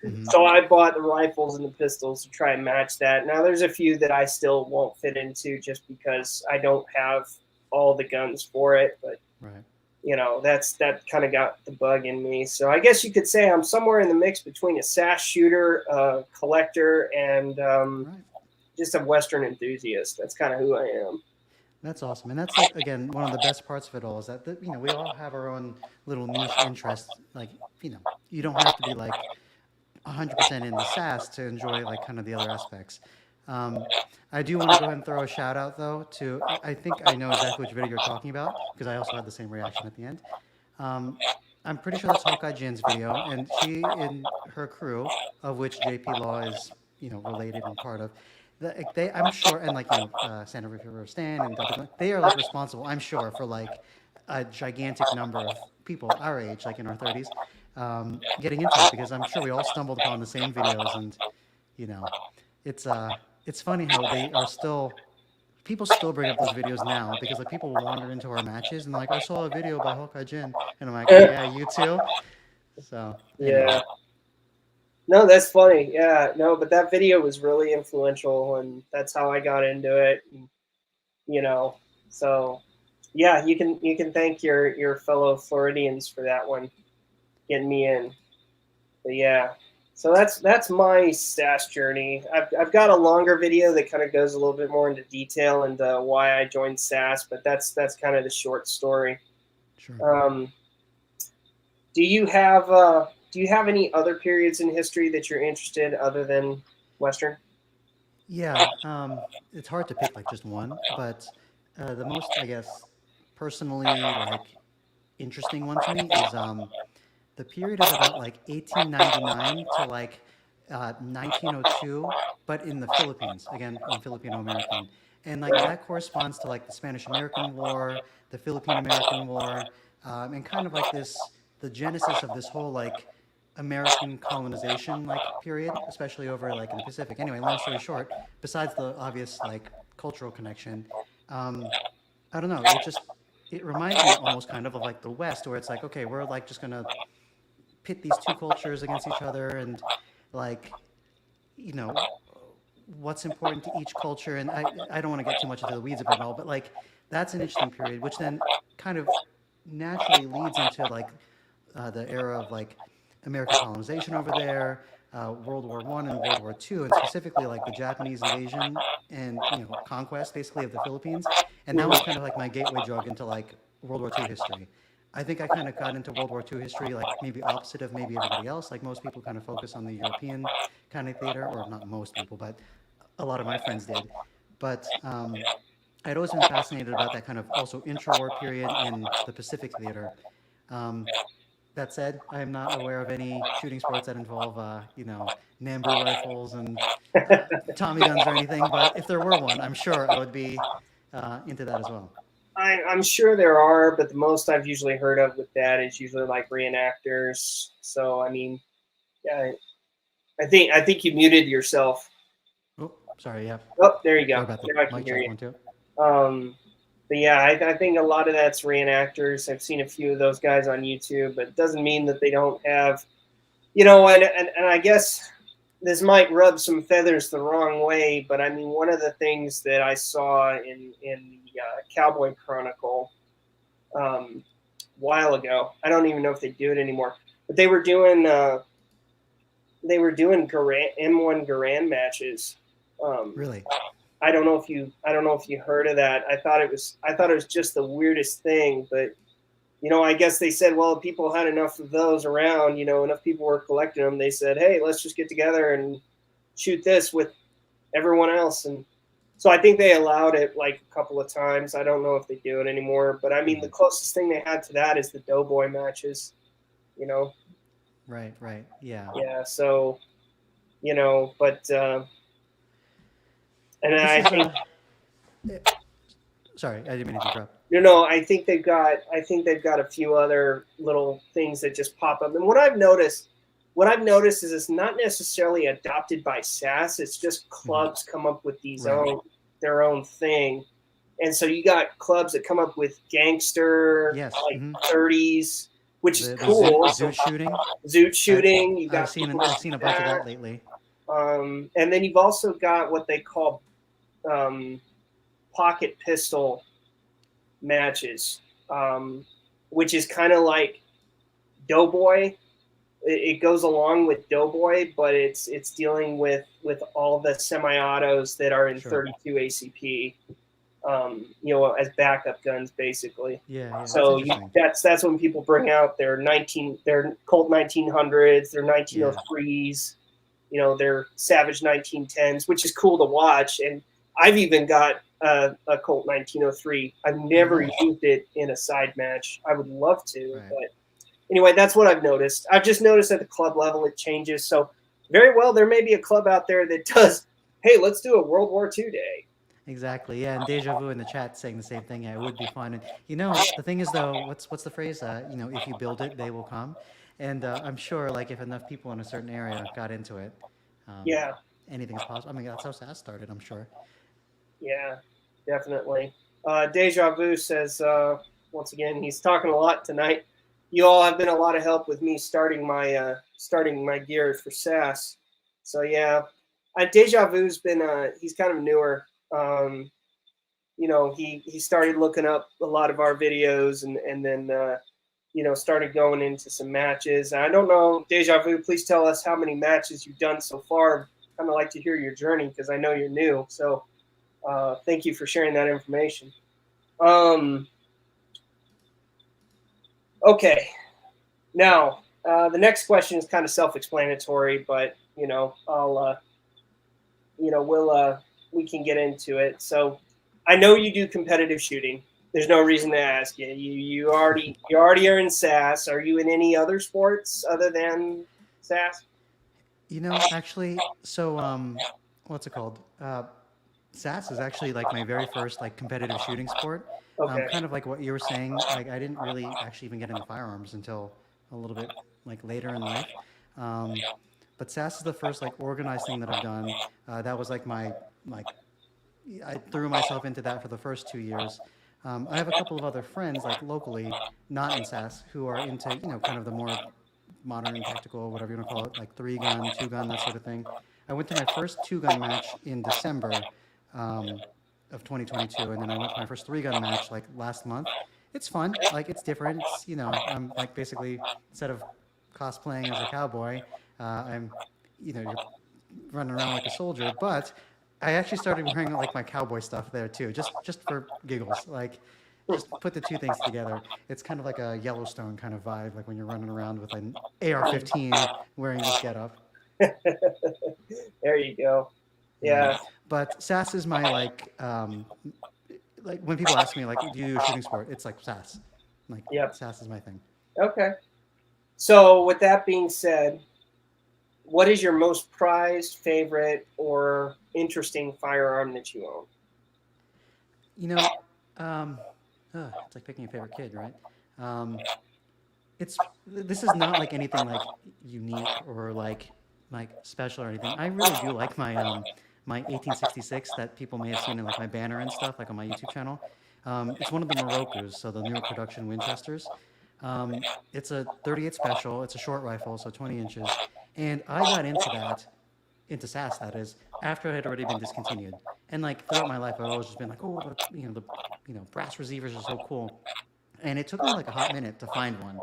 Hmm. So I bought the rifles and the pistols to try and match that. Now there's a few that I still won't fit into just because I don't have all the guns for it, but Right. you know that kind of got the bug in me. So I guess you could say I'm somewhere in the mix between a SASS shooter, collector, and Right. just a Western enthusiast. That's kind of who I am. That's awesome, and that's like again one of the best parts of it all is that we all have our own little niche interests. Like you don't have to be like 100% into SaaS to enjoy like kind of the other aspects. Um, I do want to go ahead and throw a shout out though to I think I know exactly which video you're talking about because I also had the same reaction at the end. Um, I'm pretty sure that's Hawkeye Jin's video, and she and her crew, of which JP Law is related and part of. I'm sure, and like Santa River Stan and Delta, they are like responsible. I'm sure for like a gigantic number of people our age, like in our 30s, getting into it because I'm sure we all stumbled upon the same videos, and you know, it's it's funny how they are still people still bring up those videos now because like people will wander into our matches and like I saw a video by Hawkeye Jin and I'm like, oh yeah, you too. So anyway, Yeah. No, that's funny. Yeah, no, but that video was really influential, and that's how I got into it. And, you know, so yeah, you can thank your fellow Floridians for that one, getting me in. But yeah, so that's my SaaS journey. I've got a longer video that kind of goes a little bit more into detail into why I joined SaaS, but that's kind of the short story. sure. Um, do you have any other periods in history that you're interested other than Western? Yeah, it's hard to pick like just one, but the most I guess personally like interesting one to me is the period of about like 1899 to like 1902, but in the Philippines. Again, I'm Filipino American, and like Right. that corresponds to like the Spanish American War, the Philippine American War, and kind of like the genesis of this whole like American colonization like period, especially over like in the Pacific. Anyway, long story short, besides the obvious like cultural connection, um, I don't know. It reminds me almost kind of like the West, where it's like, okay, we're like just gonna pit these two cultures against each other, and like, you know, what's important to each culture. And I don't want to get too much into the weeds about it all, but like that's an interesting period, which then kind of naturally leads into like the era of like American colonization over there, World War I and World War II, and specifically like the Japanese invasion and conquest basically of the Philippines. And that was Mhm. kind of like my gateway drug into like World War II history. I think I kind of got into World War II history like maybe opposite of maybe everybody else. Like most people kind of focus on the European kind of theater, or not most people, but a lot of my friends did. But I'd always been fascinated about that kind of also intra-war period in the Pacific theater. Um, that said, I am not aware of any shooting sports that involve, Nambu rifles and Tommy guns or anything. But if there were one, I'm sure I would be into that as well. I'm sure there are, but the most I've usually heard of with that is usually like reenactors. So I mean, yeah, I think you muted yourself. Oh, sorry. Yeah, Oh, there you sorry go. about the Now I can mic hear check you. one too. But yeah, I think a lot of that's reenactors. I've seen a few of those guys on YouTube, but it doesn't mean that they don't have, and I guess this might rub some feathers the wrong way, but I mean, one of the things that I saw in the Cowboy Chronicle a while ago, I don't even know if they do it anymore, but they were doing M1 Garand matches. Um, Really? I don't know if you heard of that. I thought it was just the weirdest thing, but I guess they said, well, people had enough of those around, enough people were collecting them. They said, hey, let's just get together and shoot this with everyone else. And so I think they allowed it like a couple of times. I don't know if they do it anymore, but I mean, the Hmm. closest thing they had to that is the Doughboy matches, you know? Right. Right. Yeah. Yeah. So, but, and Well, this I is think, eh, sorry, I didn't mean to interrupt. I think they've got a few other little things that just pop up. And what I've noticed is it's not necessarily adopted by SaaS. It's just Hmm. clubs come up with Right. their own thing. And so you got clubs that come up with gangster, Yes. like 30s, which is The cool. So zoot shooting. zoot I've shooting, you I've got seen people I've that seen do a bunch of that. that lately. And then you've also got what they call um, pocket pistol matches, which is kind of like Doughboy, it goes along with Doughboy, but it's dealing with all the semi-autos that are in Sure. 32 ACP, as backup guns basically. Yeah, yeah, that's So interesting. that's when people bring out their Colt 1900s, their Yeah. 1903s, their Savage 1910s, which is cool to watch. And I've even got a Colt 1903. I've Oh, never nice. used it in a side match. I would love to, Right. but anyway, that's what I've noticed. I've just noticed at the club level it changes. So very well, there may be a club out there that does. Hey, let's do a World War II day. Exactly. Yeah, and Deja Vu in the chat saying the same thing. Yeah, it would be fun. And the thing is though, what's the phrase? If you build it, they will come. And I'm sure like if enough people in a certain area got into it, um, Yeah, anything is possible. I mean, that's how SAS started. I'm sure. yeah, definitely. Deja Vu says once again he's talking a lot tonight. You all have been a lot of help with me starting my gear for SAS. So yeah, Deja Vu's been he's kind of newer. He started looking up a lot of our videos and then started going into some matches. I don't know, Deja Vu, please tell us how many matches you've done so far. Kind of like to hear your journey because I know you're new. So thank you for sharing that information. Um, okay, now the next question is kind of self-explanatory, but I'll we can get into it. So I know you do competitive shooting. There's no reason to ask you. You already are in SAS. Are you in any other sports other than SAS? Actually, so what's it called? SAS is actually like my very first like competitive shooting sport. Okay. Kind of like what you were saying. Like I didn't really actually even get into firearms until a little bit like later in life. Um, but SAS is the first like organized thing that I've done. That was like my like I threw myself into that for the first 2 years. I have a couple of other friends like locally, not in SAS, who are into kind of the more modern tactical, whatever you want to call it, like 3 gun, 2 gun, that sort of thing. I went to my first 2 gun match in December um, of 2022, and then I went to my first 3 gun match like last month. It's fun, like it's different. It's I'm like basically instead of cosplaying as a cowboy, I'm you're running around like a soldier, but I actually started wearing like my cowboy stuff there too, just for giggles, like just put the two things together. It's kind of like a Yellowstone kind of vibe, like when you're running around with an AR-15 wearing this getup. There you go. Yeah, Yeah. but SAS is my like when people ask me like, do you do a shooting sport? It's like SAS, like Yep. SAS is my thing. Okay. So with that being said, what is your most prized, favorite, or interesting firearm that you own? You know, um, it's like picking a favorite kid, right? Um, this is not like anything like unique or like special or anything. I really do like my 1866 that people may have seen in like my banner and stuff like on my YouTube channel. It's one of the Morokus, so the newer production Winchesters. It's a 38 special. It's a short rifle, so 20 inches. And I got into SAS that is, after it had already been discontinued. And like throughout my life, I've always just been like, oh, the brass receivers are so cool. And it took me like a hot minute to find one,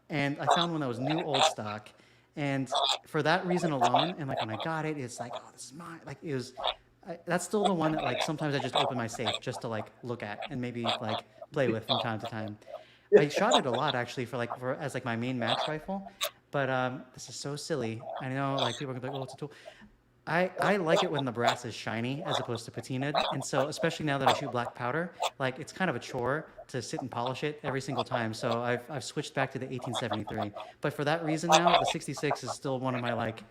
and I found one that was new old stock. And for that reason alone, and like when I got it, it's like, oh, this is mine. Like it was, that's still the one that like sometimes I just open my safe just to like look at and maybe like play with from time to time. I shot it a lot actually for as like my main match rifle, but this is so silly. I know like people are gonna be like, oh, it's a tool. I like it when the brass is shiny as opposed to patinaed. And so, especially now that I shoot black powder, like it's kind of a chore to sit and polish it every single time. So I've switched back to the 1873. But for that reason now, the 66 is still one of my like,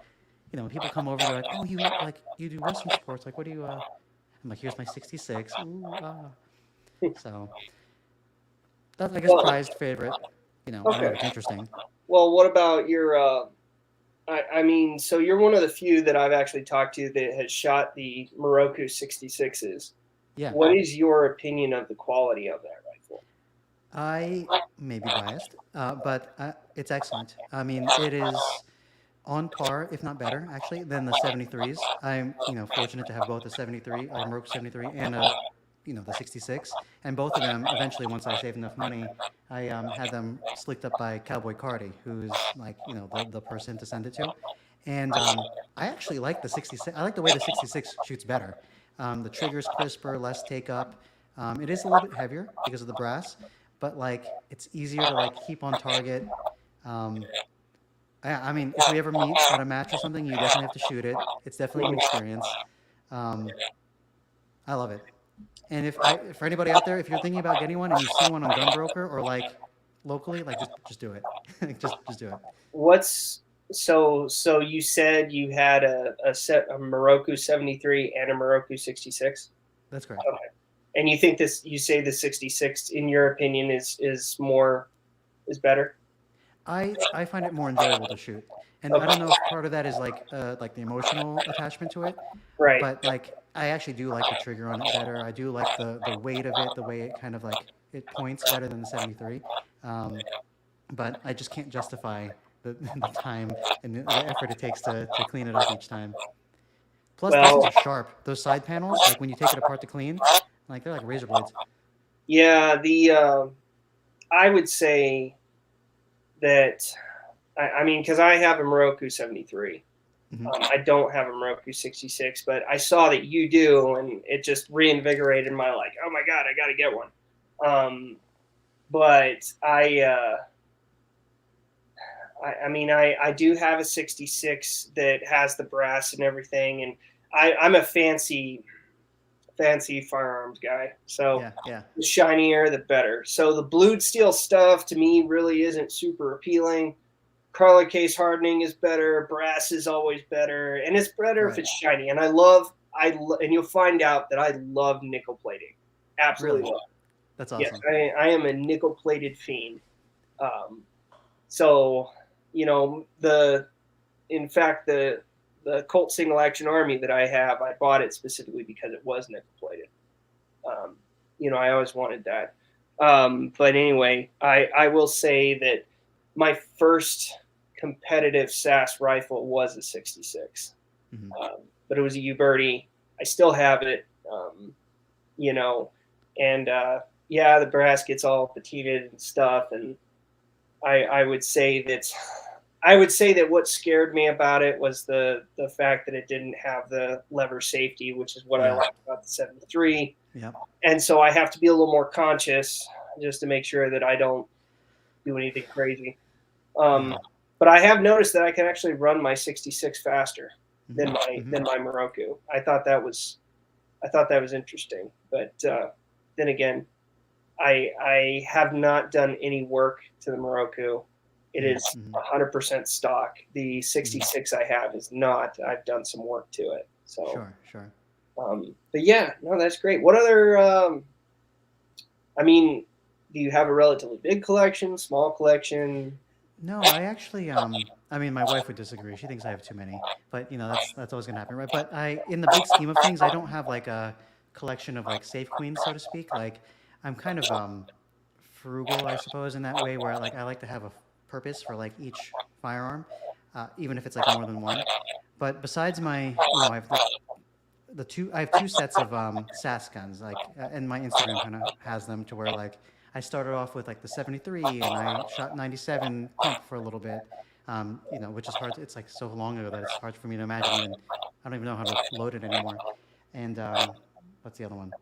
when people come over, they're like, oh, you do Western sports. Like, what do you, I'm like, here's my 66. Ooh, ah. So that's, I guess, Well, prized favorite. I don't know okay. if it's interesting. Well, what about your? I mean, so you're one of the few that I've actually talked to that has shot the Moroku 66s. Yeah. What is your opinion of the quality of that rifle? I may be biased, but it's excellent. I mean, it is on par, if not better, actually, than the 73s. I'm, fortunate to have both a 73, a Merc 73, and a the 66, and both of them eventually, once I saved enough money, I had them slicked up by Cowboy Cardi, who's like the person to send it to, and I actually like the 66. I like the way the 66 shoots better. The trigger's crisper, less take up. It is a little bit heavier because of the brass, but like it's easier to like keep on target. Um, I mean, if we ever meet at a match or something, you definitely have to shoot it. It's definitely an experience. Um, I love it. And for anybody out there, if you're thinking about getting one and you see one on Gunbroker or like locally, like just do it. Just do it. What's so you said you had a Moroku 73 and a Moroku 66? That's correct. Okay. And you say the 66 in your opinion is better? I find it more enjoyable to shoot, and I Okay. don't know if part of that is like the emotional attachment to it, Right. but like I actually do like the trigger on it better. I do like the weight of it, the way it kind of like it points better than the 73. But I just can't justify the time and the effort it takes to clean it up each time. Plus, those things Well, are sharp. Those side panels, like when you take it apart to clean, like they're like razor blades. yeah, I would say that I mean, because I have a Moroku 73. Hmm. I don't have a Moroku 66, but I saw that you do, and it just reinvigorated my like, oh my god, I got to get one. But I mean, I do have a 66 that has the brass and everything, and I'm a fancy firearms guy. So Yeah, yeah, the shinier, the better. So the blued steel stuff to me really isn't super appealing. Color case hardening is better. Brass is always better, and it's better if right. it's shiny. And and you'll find out that I love nickel plating. Absolutely Really, love it. that's Yes, awesome. I am a nickel plated fiend. Um, so in fact the Colt Single Action Army that I have, I bought it specifically because it was nickel plated. Um, I always wanted that. But anyway, I will say that my first competitive SASS rifle was a 66, Hmm. but it was a Uberti. I still have it, you know, and yeah, the brass gets all patinaed and stuff, and I would say that what scared me about it was the fact that it didn't have the lever safety, which is what I Yeah, like about the 73. yep. And so I have to be a little more conscious just to make sure that I don't do anything crazy. Um, Yeah. but I have noticed that I can actually run my 66 faster Hmm. Hmm. than my Moroku. I thought that was interesting. But then again, I have not done any work to the Moroku. It Hmm. is Hmm. 100% stock. The Hmm. 66 I have is not. I've done some work to it. So, Sure, sure. but yeah, no, that's great. What other? I mean, do you have a relatively big collection, small collection? No, I actually, I mean, my wife would disagree. She thinks I have too many, but that's always gonna happen, right? But in the big scheme of things, I don't have like a collection of like safe queens, so to speak. Like, I'm kind of frugal, I suppose, in that way, where I like to have a purpose for like each firearm, even if it's like more than one. But besides I have I have two sets of SASS guns, like, and my Instagram kind of has them to where like I started off with like the 73 and I shot 97 pump for a little bit, which is hard. It's like so long ago that it's hard for me to imagine even. I don't even know how to load it anymore. And what's the other one?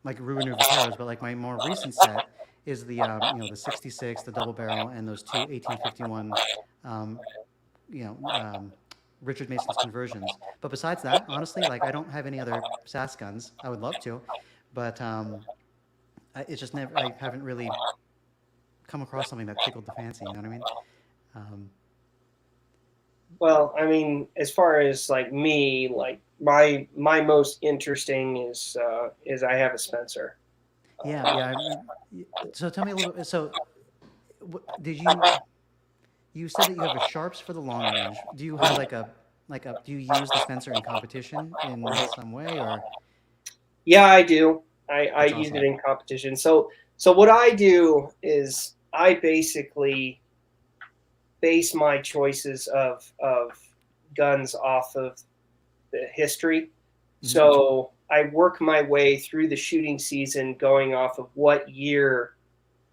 Like Ruiner Vaqueros, but like my more recent set is the 66, the double barrel, and those two 1851 um, you know, um, Richard Mason's conversions. But besides that, honestly, like I don't have any other SAS guns. I would love to, but it's just never. I haven't really come across something that tickled the fancy. You know what I mean? Um, Well, I mean, as far as like me, like my most interesting is I have a Spencer. yeah, yeah. So tell me a little bit. So did you said that you have a sharps for the long range? Do you have do you use the Spencer in competition in some way or? Yeah, I do. I That's use it awesome. in competition. So what I do is I basically base my choices of guns off of the history. Hmm. So I work my way through the shooting season going off of what year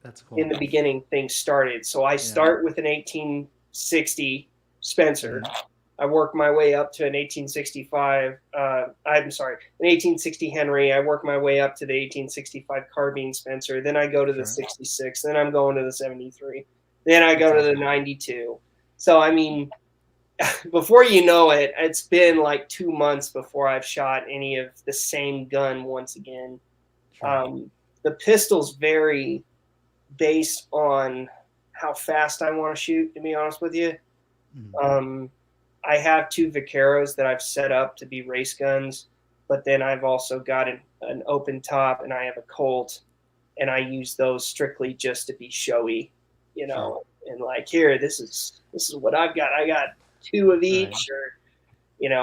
That's in cool. the beginning things started. So I Yeah. start with an 1860 Spencer. Mhm. I work my way up to an 1865. I'm sorry, an 1860 Henry. I work my way up to the 1865 carbine Spencer. Then I go to the Sure. 66. Then I'm going to the 73. Then I That's go to the awesome. 92. So I mean, before you know it, it's been like 2 months before I've shot any of the same gun once again. Sure. Um, the pistols vary based on how fast I want to shoot. To be honest with you, Mhm. um, I have two Vaqueros that I've set up to be race guns, but then I've also got an open top and I have a Colt, and I use those strictly just to be showy, Sure. and like here, this is what I've got. I got two of Right. each, or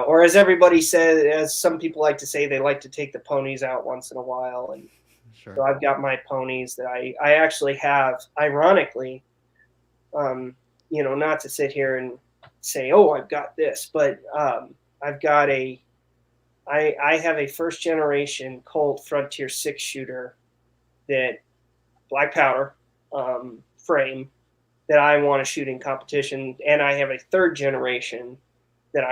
or as everybody says, as some people like to say, they like to take the ponies out once in a while, and Sure. so I've got my ponies that I actually have, ironically, um, not to sit here and say, oh, I've got this, but I've got I have a first generation Colt Frontier 6 shooter that black powder frame that I want to shoot in competition, and I have a third generation that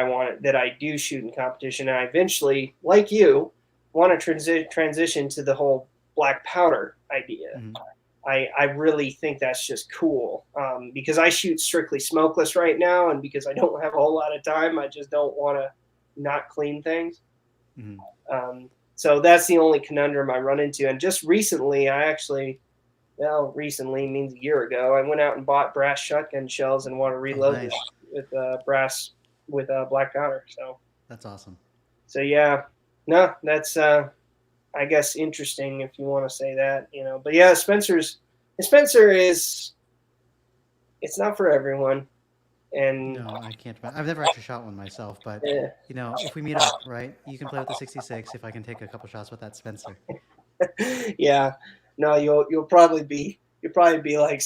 I do shoot in competition, and I eventually, like you, want to transition to the whole black powder idea. Mhm. I really think that's just cool because I shoot strictly smokeless right now, and because I don't have a whole lot of time, I just don't want to not clean things. Mhm. So that's the only conundrum I run into. And just recently, I actually, well, recently means a year ago, I went out and bought brass shotgun shells and want to Oh, reload this nice. with brass with black powder. That's awesome. So yeah, no, that's I guess interesting if you want to say that, But yeah, Spencer is it's not for everyone, and No, I can't. I've never actually shot one myself, but eh, if we meet up, right, you can play with the 66 if I can take a couple shots with that Spencer. yeah, no, you'll probably be like,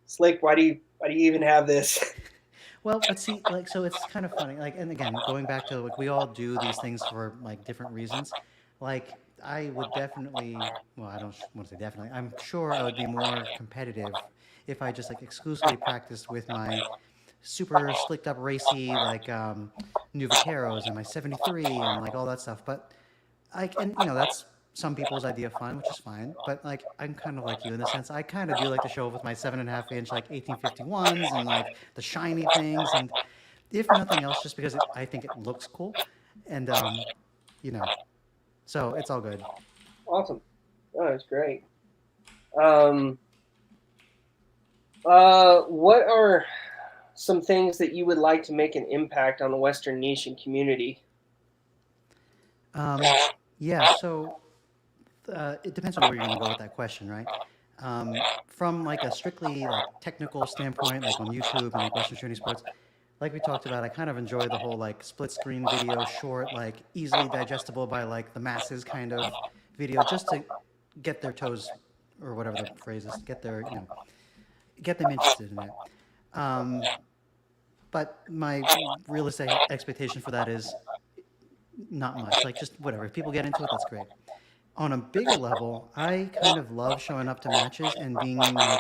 Slick, why do you even have this? Well, but see, like, so it's kind of funny. Like, and again, going back to like, we all do these things for like different reasons. Like, I would definitely, well, I don't want to say definitely. I'm sure I would be more competitive if I just like exclusively practiced with my super slicked up racy like new vaqueros and my 73 and like all that stuff. But like, and that's some people's idea of fun, which is fine. But like, I'm kind of like you in the sense I kind of do like to show up with my 7.5 inch like 1851s and like the shiny things, and if nothing else, just because I think it looks cool, and you know, so it's all good. Awesome, oh, that's great. What are some things that you would like to make an impact on the Western nation community? Um, yeah, so it depends on where you're going to go with that question, right? From like a strictly like technical standpoint, like on YouTube and like Western shooting sports, like we talked about, I kind of enjoy the whole like split screen video, short, like easily digestible by like the masses kind of video, just to get their toes, or whatever the phrase is, get their get them interested in it. Um, but my realistic expectation for that is not much. Like just whatever. If people get into it, that's great. On a bigger level, I kind of love showing up to matches and being like,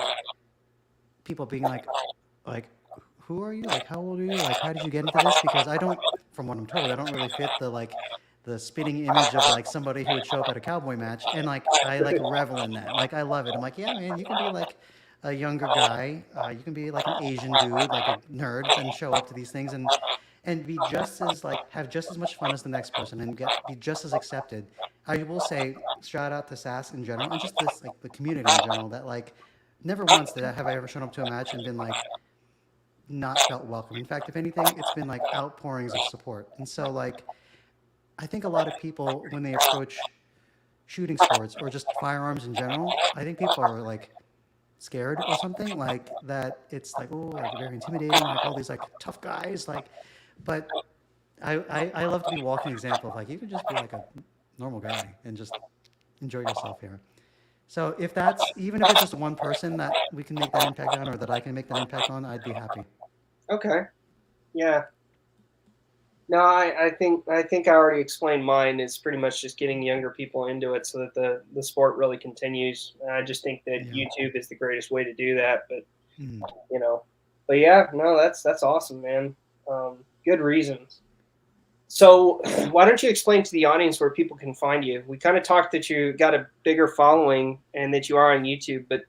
people being like, who are you? Like, how old are you? Like, how did you get into this? Because I don't, from what I'm told, I don't really fit the like the spitting image of like somebody who would show up at a cowboy match, and like I like revel in that. Like I love it. I'm like, yeah, man, you can be like a younger guy. You can be like an Asian dude, like a nerd, and show up to these things and be just as like have just as much fun as the next person and be just as accepted. I will say shout out to SAS in general and just this like the community in general that like never once have I ever shown up to a match and been like not felt welcome. In fact, if anything, it's been like outpourings of support. And so like I think a lot of people when they approach shooting sports or just firearms in general, I think people are like scared or something like that. It's like, oh, like very intimidating, like all these like tough guys, like, but I love to be a walking example of like you can just be like a normal guy and just enjoy yourself here. So if that's even if it's just one person that we can make that impact on or that I can make that impact on, I'd be happy. Okay, yeah, No, I think I already explained mine. It's pretty much just getting younger people into it so that the sport really continues. And I just think that Yeah. YouTube is the greatest way to do that. But Mm. you know, but yeah, no, that's awesome, man. Good reasons. So why don't you explain to the audience where people can find you? We kind of talked that you got a bigger following and that you are on YouTube, but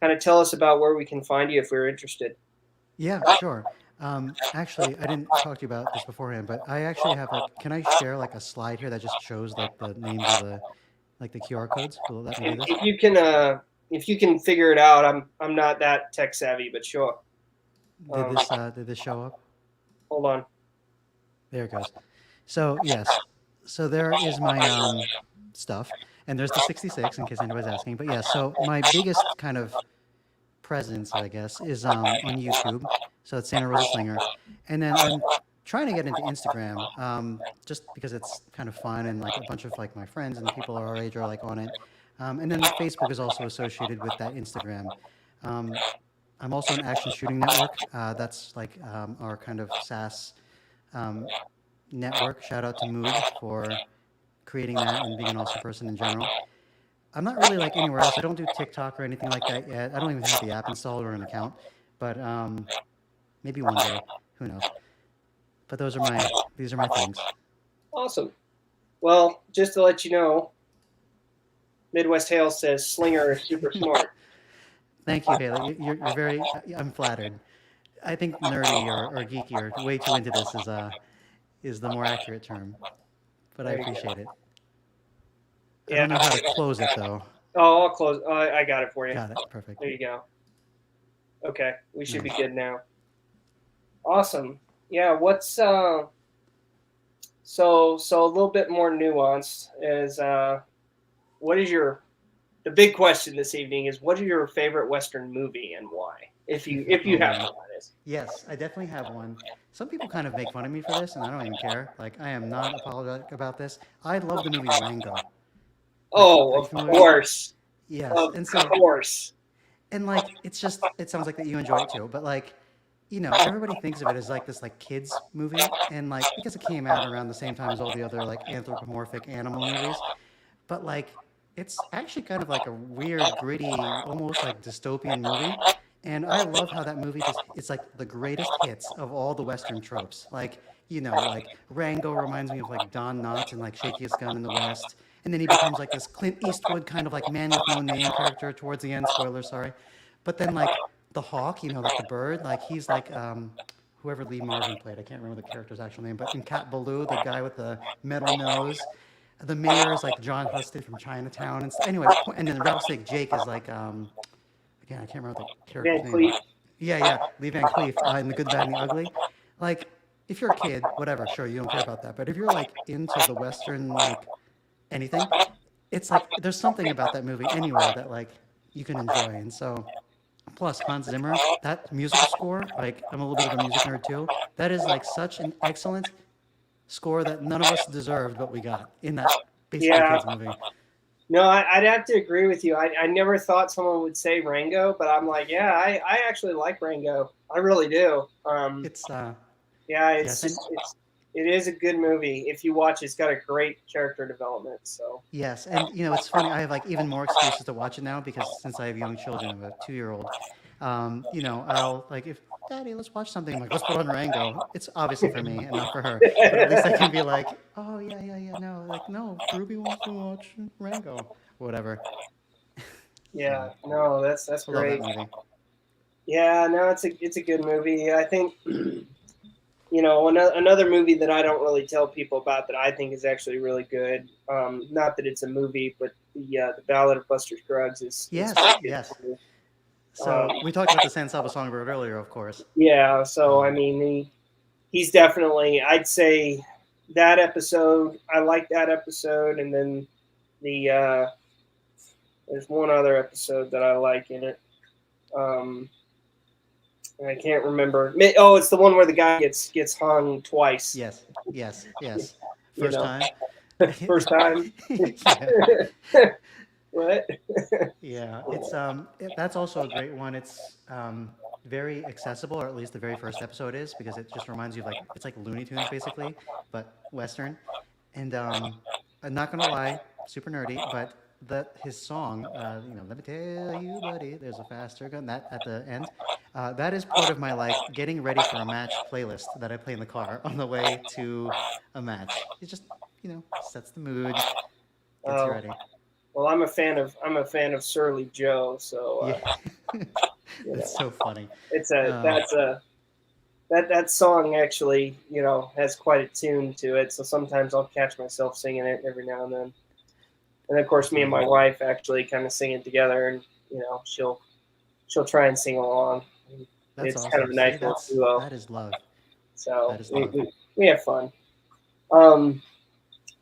kind of tell us about where we can find you if we're interested. Yeah, sure. Actually, I didn't talk to you about this beforehand, but I actually have like, can I share like a slide here that just shows like the names of the like the QR codes? Will it let me do this? If you can figure it out, I'm not that tech savvy, but sure. Um, Did this show up? hold on. There it goes. So yes, so there is my stuff, and there's the 66 in case anybody's asking. But yeah, so my biggest kind of presence, I guess, is on YouTube. So it's Santa Rosa Slinger, and then I'm trying to get into Instagram, just because it's kind of fun and like a bunch of like my friends and people our age are like on it. And then Facebook is also associated with that Instagram. Um, I'm also on Action Shooting Network. That's like our kind of SaaS um, network. Shout out to Moog for creating that and being an awesome person in general. I'm not really like anywhere else. I don't do TikTok or anything like that yet. I don't even have the app installed or an account, but maybe one day. Who knows? But these are my things. Awesome. Well, just to let you know, Midwest Hale says Slinger is super smart. Thank you, Haley. You're very. I'm flattered. I think nerdy or geeky or way too into this is the more accurate term, but I There you go. appreciate it. I Yeah. don't know how to close it though. Oh, I'll close. I got it for you. Got it. Perfect. There you go. Okay, we should be Nice. good now. Awesome. Yeah. What's so a little bit more nuanced is what is your the big question this evening is what is your favorite Western movie and why? If you Oh have man. one, that is. Yes, I definitely have one. Some people kind of make fun of me for this, and I don't even care. Like, I am not apologetic about this. I love the movie Rango. Like, Oh, are you of familiar with? course, Yes, of and so, course. and like, it's just, it sounds like that you enjoy it too. But like, everybody thinks of it as like this like kids movie, and like because it came out around the same time as all the other like anthropomorphic animal movies, but like it's actually kind of like a weird, gritty, almost like dystopian movie. And I love how that movie just it's like the greatest hits of all the Western tropes. Like, like Rango reminds me of like Don Knotts and like Shakiest Gun in the West. And then he becomes like this Clint Eastwood kind of like man with no name character towards the end, spoiler, sorry. But then like the hawk, like the bird, like he's like whoever Lee Marvin played. I can't remember the character's actual name, but in Cat Ballou, the guy with the metal nose. The mayor is like John Huston from Chinatown and stuff. Anyway, and then Ralph Sick Jake is like again I can't remember the Van character's name, Cleef. but yeah, Lee Van Cleef in The Good, the Bad, and the Ugly. Like if you're a kid, whatever, sure you don't care about that. But if you're like into the Western like anything, it's like there's something about that movie anyway that like you can enjoy. And so plus Hans Zimmer, that musical score, like I'm a little bit of a music nerd too. That is like such an excellent score that none of us deserved, but we got in that basically Yeah. kids movie. No, I'd have to agree with you. I never thought someone would say Rango, but I'm like, yeah, I actually like Rango. I really do. It's Yeah, yes, and it is a good movie. If you watch, it's got a great character development. So yes, and it's funny. I have like even more excuses to watch it now because since I have young children, I have a 2 year old. I'll like if Daddy, let's watch something. I'm like, let's put on Rango. It's obviously for me and not for her, but at least I can be like, oh yeah, no, like no, Ruby wants to watch Rango, whatever. yeah, So no, that's I love that great. movie. Yeah, no, it's a good movie. I think another movie that I don't really tell people about that I think is actually really good. Not that it's a movie, but the Ballad of Buster Scruggs is Yes, good yes. too. So we talked about the San Saba songbird earlier, of course. Yeah, so I Um, mean he's definitely I'd say that episode. I like that episode, and then the there's one other episode that I like in it. Um, I can't remember. Oh, it's the one where the guy gets hung twice. yes, yes. You First know, time. first time. Yeah. What? Yeah, it's that's also a great one. very accessible, or at least the very first episode is, because it just reminds you of like it's like Looney Tunes basically, but Western. And I'm not gonna lie, super nerdy, but that his song, let me tell you, buddy, there's a faster gun. That at the end, that is part of my like getting ready for a match playlist that I play in the car on the way to a match. It just sets the mood, gets you Oh, ready. well, I'm a fan of Surly Joe, so Yeah, you that's know, so funny. it's a Uh, that's a that song actually, has quite a tune to it. So sometimes I'll catch myself singing it every now and then. And of course, that's me and my awesome. wife actually kind of sing it together, and she'll try and sing along. That's It's kind of awesome. a See, nice little duo. that is love. So That is we, love. we, we have fun. Um,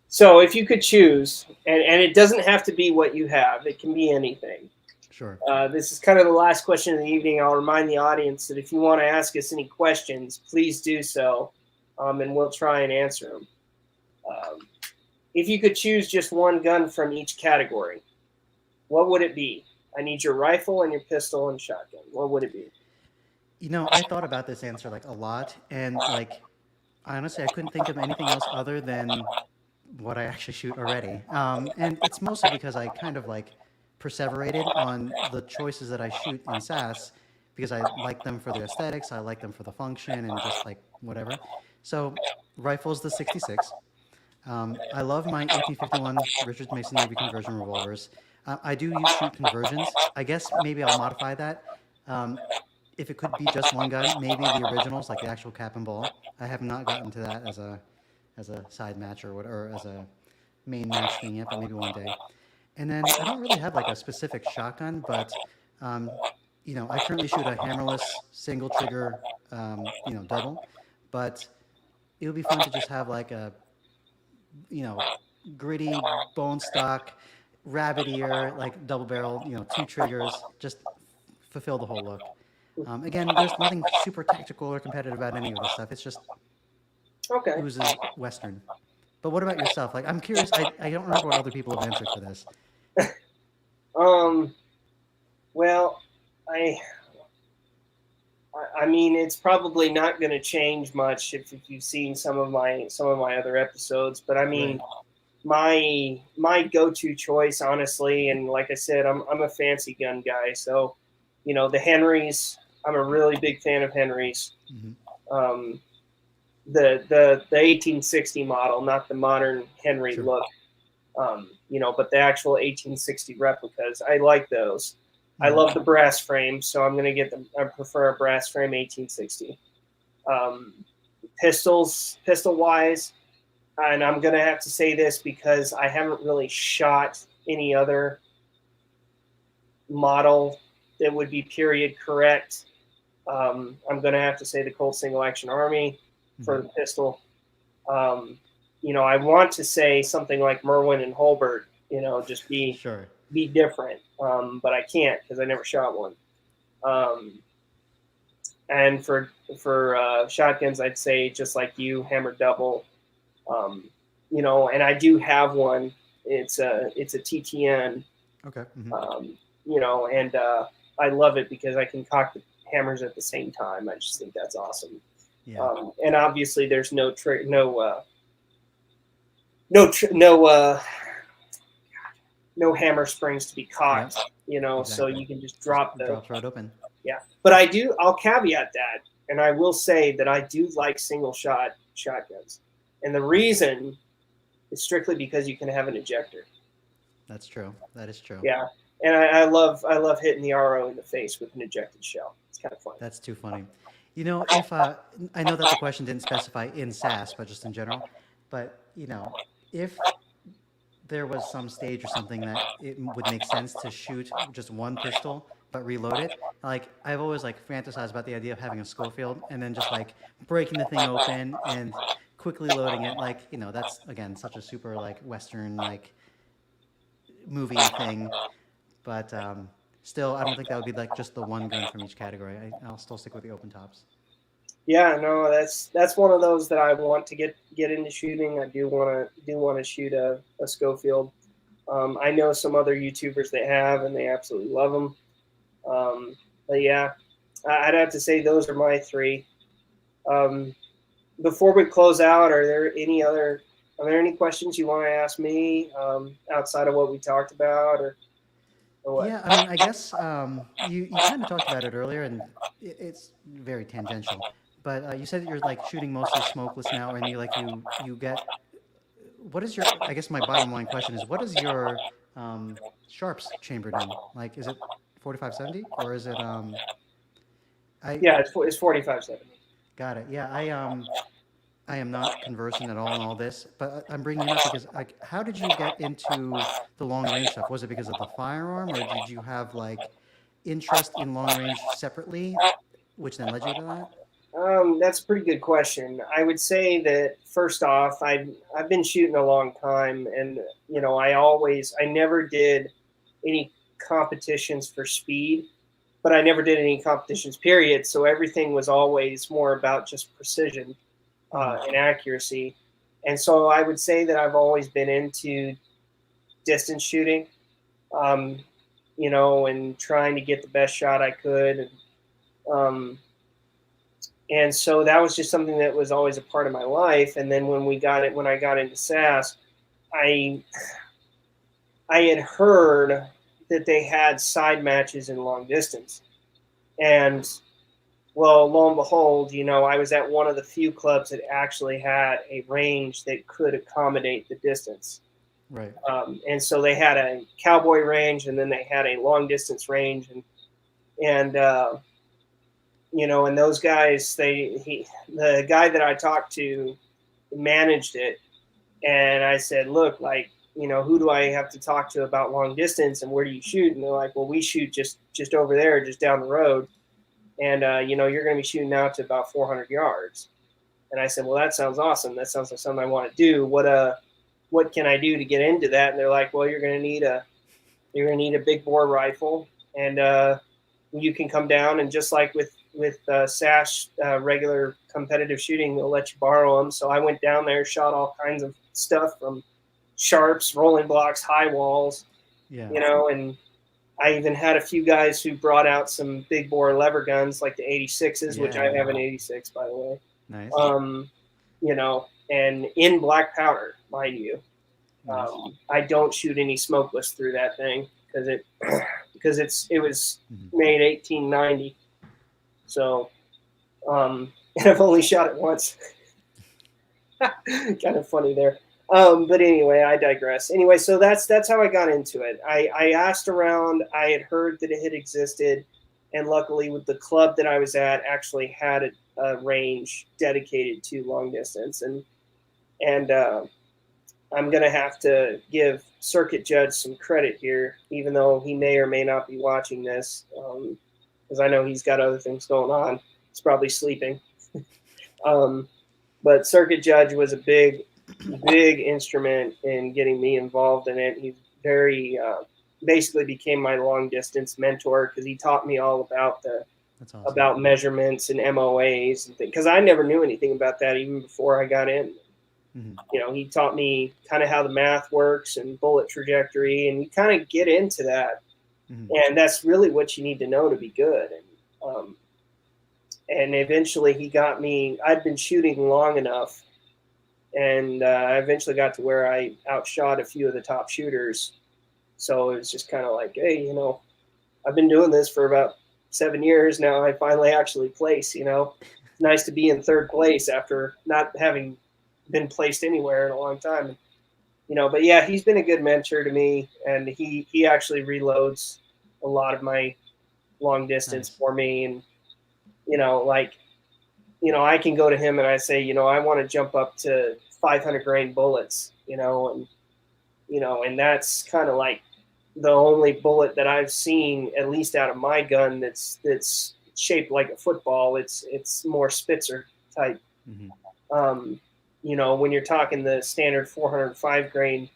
so if you could choose, and it doesn't have to be what you have, it can be anything. Sure. This is kind of the last question of the evening. I'll remind the audience that if you want to ask us any questions, please do so, and we'll try and answer them. Um, if you could choose just one gun from each category, what would it be? I need your rifle and your pistol and shotgun. What would it be? I thought about this answer like a lot, and like honestly, I couldn't think of anything else other than what I actually shoot already. And it's mostly because I kind of like perseverated on the choices that I shoot in SAS because I like them for the aesthetics, I like them for the function, and just like whatever. So, rifles the 66. I love my 1851 Richards Mason Navy conversion revolvers. I do shoot conversions. I guess maybe I'll modify that. Um, if it could be just one gun, maybe the originals, like the actual cap and ball. I have not gotten to that as a side match or what, or as a main match thing yet, but maybe one day. And then I don't really have like a specific shotgun, but um, I currently shoot a hammerless single trigger, double. But it would be fun to just have like a you know, gritty bone stock, rabbit ear, like double barrel, two triggers, just fulfill the whole look. Again, there's nothing super tactical or competitive about any of this stuff. It's just Okay. oozes Western. But what about yourself? Like, I'm curious. I don't remember what other people have answered for this. Um. Well, I I mean, it's probably not going to change much if you've seen some of my other episodes. But I mean, Right. my go-to choice, honestly, and like I said, I'm a fancy gun guy. So, the Henrys. I'm a really big fan of Henrys. Hmm. Um, the 1860 model, not the modern Henry Sure. look. But the actual 1860 replicas. I like those. I Hmm. love the brass frame, so I'm gonna get them. I prefer a brass frame 1860. Um, pistol wise, and I'm gonna have to say this because I haven't really shot any other model that would be period correct. I'm gonna have to say the Colt Single Action Army Hmm. for the pistol. Um, I want to say something like Merwin and Holbert. Just Sure. be different, but I can't because I never shot one. Um, and for shotguns, I'd say just like you, hammer double. And I do have one. It's a TTN. Okay. Hmm. And I love it because I can cock the hammers at the same time. I just think that's awesome. Yeah. And obviously, there's no trick, no hammer springs to be Yep. cocked. So Exactly. you can just Just drop the. drops right open. Yeah, but I'll caveat that, and I will say that I do like single shot shotguns, and the reason is strictly because you can have an ejector. That's true. That is true. Yeah, and I love hitting the RO in the face with an ejected shell. It's kind of fun. That's too funny. If I know that the question didn't specify in SAS, but just in general, but if there was some stage or something that it would make sense to shoot just one pistol but reload it. Like I've always like fantasized about the idea of having a Schofield and then just like breaking the thing open and quickly loading it. Like that's again such a super like Western like movie thing. But still, I don't think that would be like just the one gun from each category. I'll still stick with the open tops. Yeah, no, that's one of those that I want to get into shooting. I do want to shoot a Schofield. I know some other YouTubers that have, and they absolutely love them. But yeah, I'd have to say those are my three. Um, before we close out, are there any questions you want to ask me outside of what we talked about, or what? Yeah, I mean, I guess you kind of talked about it earlier, and it's very tangential. But you said that you're like shooting mostly smokeless now, and you get what is your? I guess my bottom line question is, what is your sharps chambered in? Like, is it 4570 or is it I Yeah, it's 4570. got it. Yeah, I am not conversant at all in all this, but I'm bringing it up because, like, how did you get into the long range stuff? Was it because of the firearm, or did you have like interest in long range separately, which then led you to that? That's a pretty good question. I would say that first off, I've been shooting a long time, and I never did any competitions for speed, but I never did any competitions period. So everything was always more about just precision Hmm. and accuracy. And so I would say that I've always been into distance shooting, um, and trying to get the best shot I could. Um, and so that was just something that was always a part of my life. And then when I got into SAS, I I had heard that they had side matches in long distance, and well, lo and behold, I was at one of the few clubs that actually had a range that could accommodate the distance. Right. And so they had a cowboy range, and then they had a long distance range, and those guys, the guy that I talked to managed it, and I said, look, like, who do I have to talk to about long distance, and where do you shoot? And they're like, well, we shoot just over there, just down the road, and you're going to be shooting out to about 400 yards. And I said, well, that sounds awesome. That sounds like something I want to do. What can I do to get into that? And they're like, well, you're going to need a big bore rifle, and you can come down, and just like with SASS regular competitive shooting, they'll let you borrow them. So I went down there, shot all kinds of stuff from sharps, rolling blocks, high walls, Yeah. and I even had a few guys who brought out some big bore lever guns like the 86s, which Yeah. I Yeah. have an 86, by the way. Nice. And in black powder, mind you. Nice. I don't shoot any smokeless through that thing because it was Hmm. made 1890. So and I've only shot it once. Kind of funny there. But anyway, I digress. Anyway, so that's how I got into it. I asked around. I had heard that it had existed, and luckily, with the club that I was at, actually had a range dedicated to long distance, and I'm gonna have to give Circuit Judge some credit here, even though he may or may not be watching this, because I know he's got other things going on. He's probably sleeping. Um, but Circuit Judge was a big instrument in getting me involved in it. He very basically became my long distance mentor because he taught me all That's awesome. about measurements and MOAs and things. Because I never knew anything about that even before I got in. Hmm. He taught me kind of how the math works and bullet trajectory, and you kind of get into that, Hmm. and that's really what you need to know to be good. And eventually he got me. I'd been shooting long enough, and I eventually got to where I outshot a few of the top shooters. So it was just kind of like, hey, I've been doing this for about 7 years now. I finally actually place. It's nice to be in third place after not having been placed anywhere in a long time. But yeah, he's been a good mentor to me, and he actually reloads a lot of my long distance Nice. for me, and like I can go to him and I say, I want to jump up to 500 grain bullets, and that's kind of like the only bullet that I've seen, at least out of my gun, that's shaped like a football. It's more Spitzer type. Hmm. Um, when you're talking the standard 405 grain,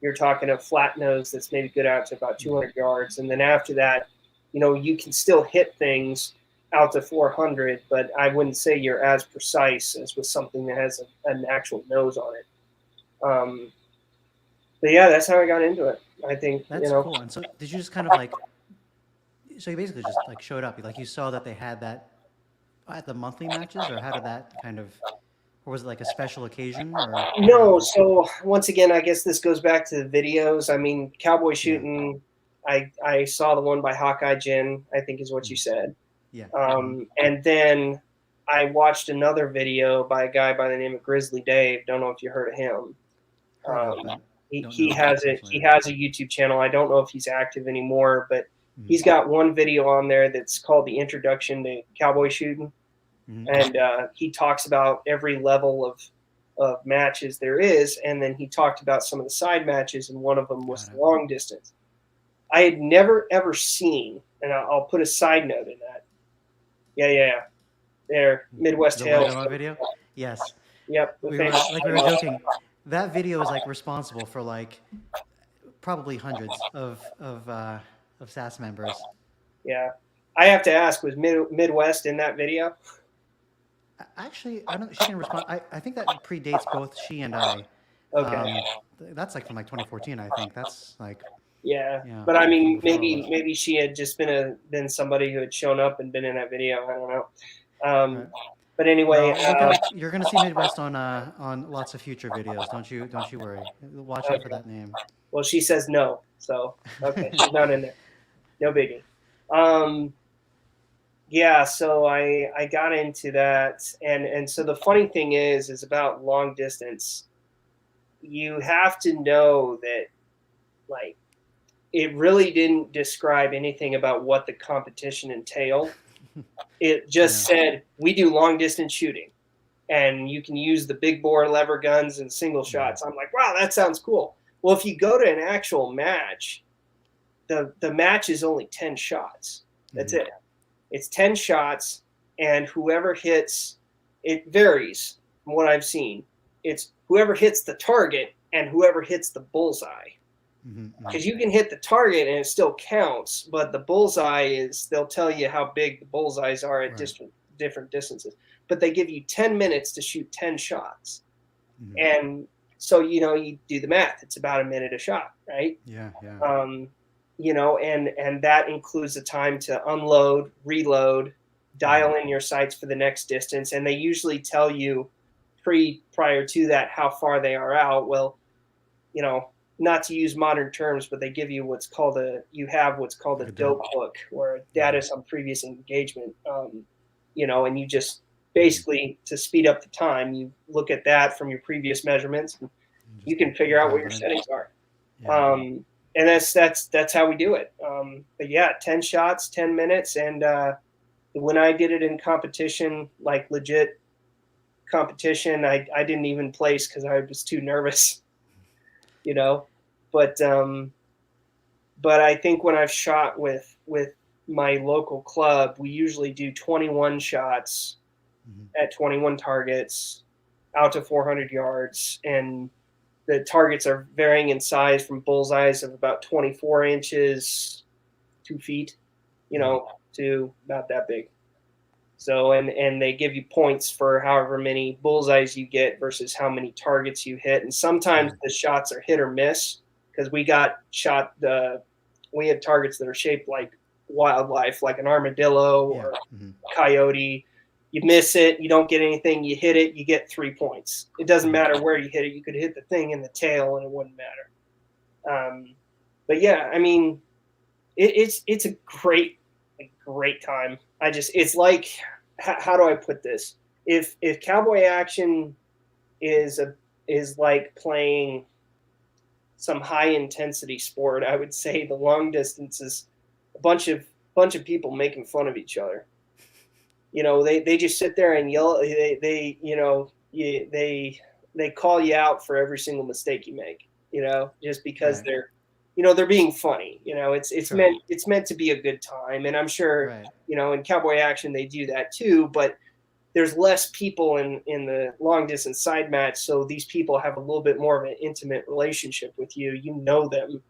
you're talking a flat nose that's maybe good out to about Yeah. 200 yards, and then after that, you can still hit things out to 400, but I wouldn't say you're as precise as with something that has an actual nose on it. But yeah, that's how I got into it. I think That's cool. And so, did you just kind of like So you basically just like showed up. Like you saw that they had that at the monthly matches, or how did that kind of, or was it like a special occasion, or how did that No, work? so once again, I guess this goes back to the videos. I mean, cowboy Yeah. shooting. I saw the one by Hawkeye Jin, I think is what you Mhm. said. Yeah. And then I watched another video by a guy by the name of Grizzly Dave. Don't know if you heard of him. Heard of, Um, but he, don't he know has it. personally He really. has a YouTube channel. I don't know if he's active anymore, but Hmm. he's got one video on there that's called the Introduction to Cowboy Shooting, Hmm. and he talks about every level of matches there is, and then he talked about some of the side matches, and one of them was Got the it. long distance. I had never ever seen, and I'll put a side note in that. Yeah. There, Midwest The Tales. light on my video? Yes. Yep, the famous. We were joking. That video is like responsible for like probably hundreds of SAS members. Yeah, I have to ask, was Midwest in that video? Actually, I don't. She can respond. I think that predates both she and I. Okay. That's like from like 2014. I think that's like Yeah, yeah but I from mean, before all of maybe us. maybe she had just been somebody who had shown up and been in that video. I don't know. Right. But anyway, Well, look out! You're gonna see Midwest on lots of future videos. Don't you worry. Watch out for okay. that name. Well, she says no, so okay, she's not in there. No biggie. Um, yeah, so I got into that, and so the funny thing is about long distance. You have to know that, like, it really didn't describe anything about what the competition entailed. It just Yeah. said we do long distance shooting, and you can use the big bore lever guns and single Hmm. shots. I'm like, wow, that sounds cool. Well, if you go to an actual match, the match is only 10 shots. That's Hmm. it. It's 10 shots, and whoever hits, it varies from what I've seen. It's whoever hits the target and whoever hits the bullseye. Hmm. Hmm. Because you can hit the target and it still counts, but the bullseye is, they'll tell you how big the bullseyes are at Right. different distances. But they give you 10 minutes to shoot 10 shots. Hmm. And so, you do the math. It's about a minute a shot, right? Yeah. Yeah. um, and that includes the time to unload, reload, Hmm. dial in your sights for the next distance, and they usually tell you prior to that how far they are out. Well, not to use modern terms, but they give you what's called a Like a dope dope. hook or a Hmm. status on previous engagement. And you just basically, to speed up the time, you look at that from your previous measurements, and Just you can figure out what dial your it in. settings are. Yeah. And that's how we do it. But yeah, 10 shots, 10 minutes, and when I did it in competition, like legit competition, I didn't even place because I was too nervous, you know. But but I think when I've shot with my local club, we usually do 21 shots Hmm. at 21 targets out to 400 yards, and the targets are varying in size from bullseyes of about 24 inches, 2 feet, Hmm. to about that big. So, and they give you points for however many bullseyes you get versus how many targets you hit. And sometimes Sure. the shots are hit or miss because we had targets that are shaped like wildlife, like an armadillo Yeah. or Hmm. a coyote. You miss it, you don't get anything. You hit it, you get 3 points. It doesn't Hmm. matter where you hit it. You could hit the thing in the tail and it wouldn't matter. But yeah, I mean, it's a great time. It's like, how do I put this? If cowboy action is a is like playing some high intensity sport, I would say the long distance is a bunch of people making fun of each other. They just sit there and yell. They you know you, they call you out for every single mistake you make. Just because Right. they're being funny. Sure. It's meant to be a good time, and I'm sure Right. in cowboy action they do that too. But there's less people in the long distance side match, so these people have a little bit more of an intimate relationship with you. You know them.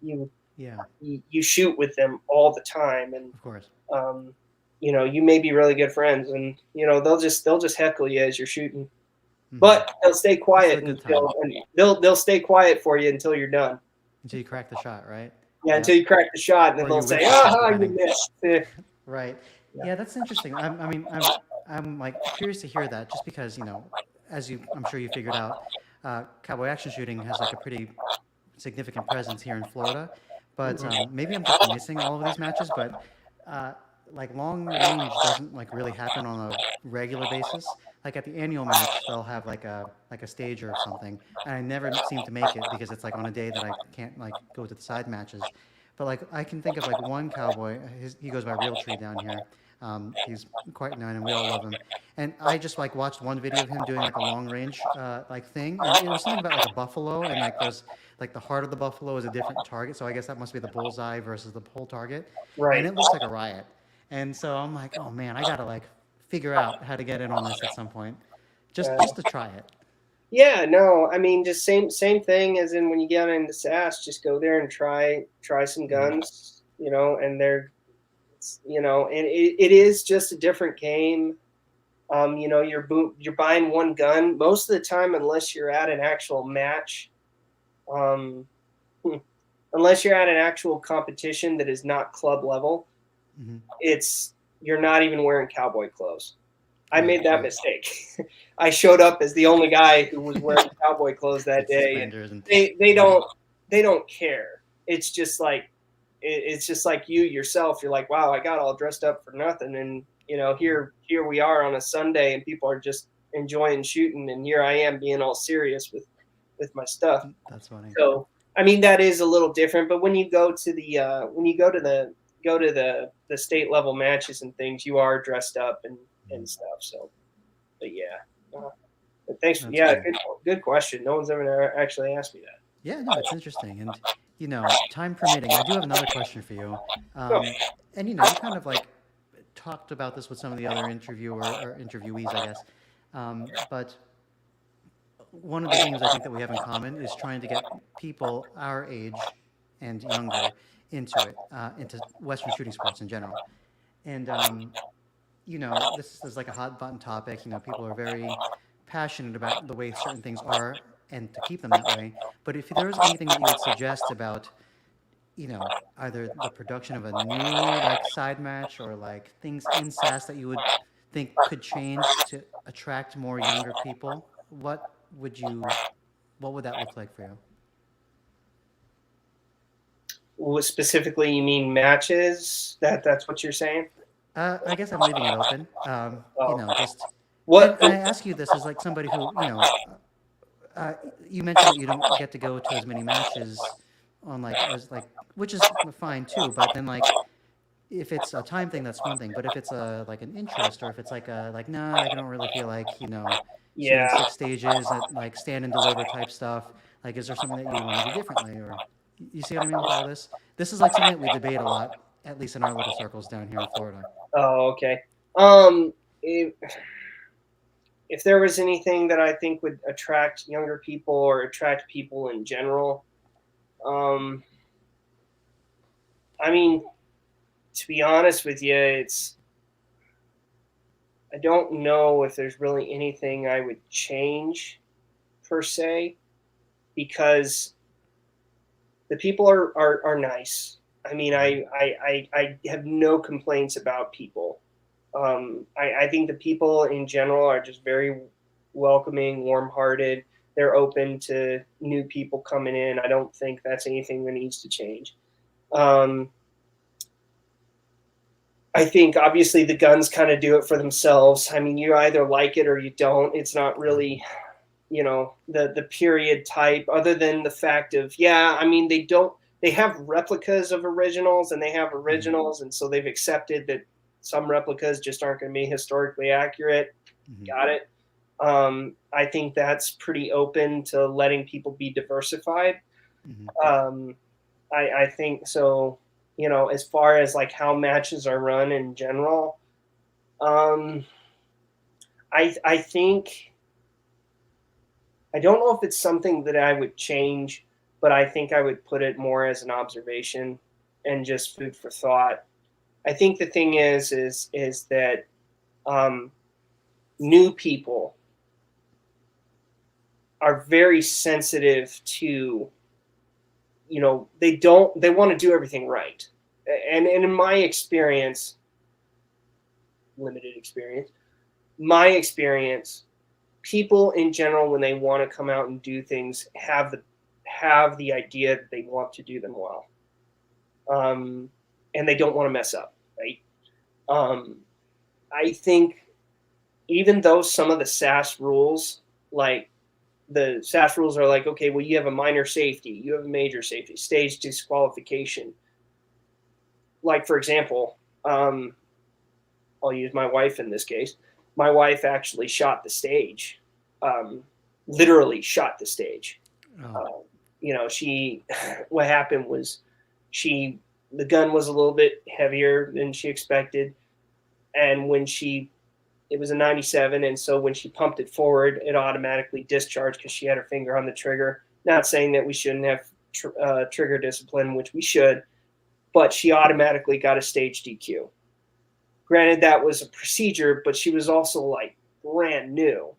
Yeah. You shoot with them all the time, and Of course. um, you may be really good friends, and they'll just heckle you as you're shooting, Hmm. but they'll stay It's the quiet good times they'll stay quiet for you until you're done. until you crack the shot, right? Yeah, Yep. until you crack the shot, and then Or they'll you say, whiff it, "Ah, you depending. missed." Right. Yeah. Yeah, that's interesting. I mean, I'm like curious to hear that, just because as I'm sure you figured out, cowboy action shooting has like a pretty significant presence here in Florida. But maybe I'm just missing all of these matches. But uh, like long range doesn't like really happen on a regular basis. Like at the annual match, they'll have like a stage or something, and I never seem to make it because it's like on a day that I can't like go to the side matches. But like I can think of like one cowboy. He goes by Real Tree down here. He's quite known, and we all love him. And I just like watched one video of him doing like a long range like thing, and it was something about like a buffalo, and like there's like the heart of the buffalo is a different target. So I guess that must be the bullseye versus the whole target, and Right. it looks like a riot. And so I'm like, oh man, I gotta like figure out how to get in on this at some point, just to try it. Yeah, no, I mean, just same thing as in when you get into SASS, just go there and try some Mm-hmm. guns, and and it is just a different game. You're buying one gun most of the time, unless you're at an actual match. Um, unless you're at an actual competition that is not club level, Mm-hmm. it's you're not even wearing cowboy clothes. I Right, made that right. mistake. I showed up as the only guy who was wearing cowboy clothes that With day, and suspenders and they right. don't care. It's just like it's just like you yourself. You're like, wow, I got all dressed up for nothing, and here we are on a Sunday, and people are just enjoying shooting, and here I am being all serious with my stuff. That's funny. So I mean that is a little different, but when you go to the the state level matches and things, you are dressed up and stuff. So, but yeah, but thanks. That's Yeah, cool. good question. No one's ever actually asked me that. Yeah, no, it's interesting. And, time permitting, I do have another question for you. Oh, And, you kind of like talked about this with some of the other interviewer or interviewees, I guess. But one of the themes I think that we have in common is trying to get people our age and younger into it, into Western shooting sports in general. And, this is like a hot button topic. People are very passionate about the way certain things are and to keep them that way. But if there was anything that you would suggest about, either the production of a new like side match or like things in SAS that you would think could change to attract more younger people, would you, what would that look like for you? well, specifically, you mean matches? That's what you're saying? I guess I'm leaving it open. Oh, Just, and what? I ask you this as like somebody who, you mentioned that you don't get to go to as many matches on like as like, which is fine too. But then like, if it's a time thing, that's one thing. But if it's a like an interest, or if it's like a like, nah, like I don't really feel like shooting Yeah. 6 stages at like stand and deliver type stuff. Like, is there something that you would want to do differently, or you see what I mean with all this? This is like something that we debate a lot, at least in our little circles down here in Florida. Oh, okay. Um, if, if there was anything that I think would attract younger people or attract people in general, um, I mean, to be honest with you, I don't know if there's really anything I would change per se, because the people are nice. I mean, I have no complaints about people. I think the people in general are just very welcoming, warm-hearted. They're open to new people coming in. I don't think that's anything that needs to change. Um, I think obviously the guns kind of do it for themselves. I mean, you either like it or you don't. It's not Right. really, the period type, other than the fact of, yeah, I mean, they have replicas of originals and they have Mm-hmm. originals, and so they've accepted that some replicas just aren't going to be historically accurate. Mm-hmm. Got it. I think that's pretty open to letting people be diversified. Mm-hmm. Um, I think so. As far as like how matches are run in general, um, I think I don't know if it's something that I would change, but I think I would put it more as an observation and just food for thought. I think the thing is that um, new people are very sensitive to they want to do everything right. And in my experience, limited experience, my experience, people in general, when they want to come out and do things, have the idea that they want to do them well, and they don't want to mess up, right? Um, I think even though some of the SAS rules, like the SAS rules are like, okay, well, you have a minor safety, you have a major safety, stage disqualification. Like, for example, I'll use my wife in this case. My wife actually shot the stage, um, literally shot the stage. Oh, Uh, she, what happened was the gun was a little bit heavier than she expected. And it was a 97. And so when she pumped it forward, it automatically discharged because she had her finger on the trigger. Not saying that we shouldn't have trigger discipline, which we should, but she automatically got a stage DQ. Granted, that was a procedure, but she was also like brand new.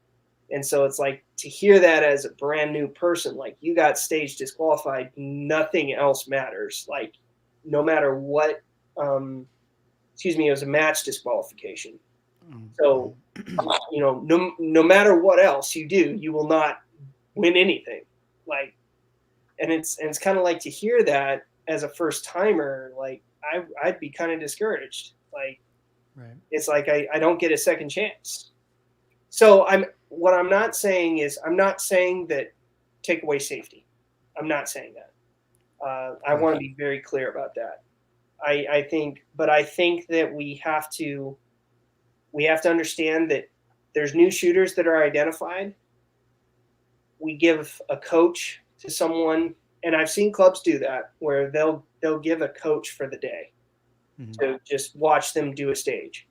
And so it's like to hear that as a brand new person, like you got stage disqualified, nothing else matters. Like no matter what, it was a match disqualification. So, no matter what else you do, you will not win anything. Like, and it's kind of like to hear that as a first timer, like I'd be kind of discouraged. Like, right. it's like I don't get a second chance. So what I'm not saying is I'm not saying that take away safety. I'm not saying that. Of I want to course. be very clear about that. I think that we have to understand that there's new shooters that are identified. We give a coach to someone, and I've seen clubs do that where they'll give a coach for the day Hmm. to just watch them do a stage.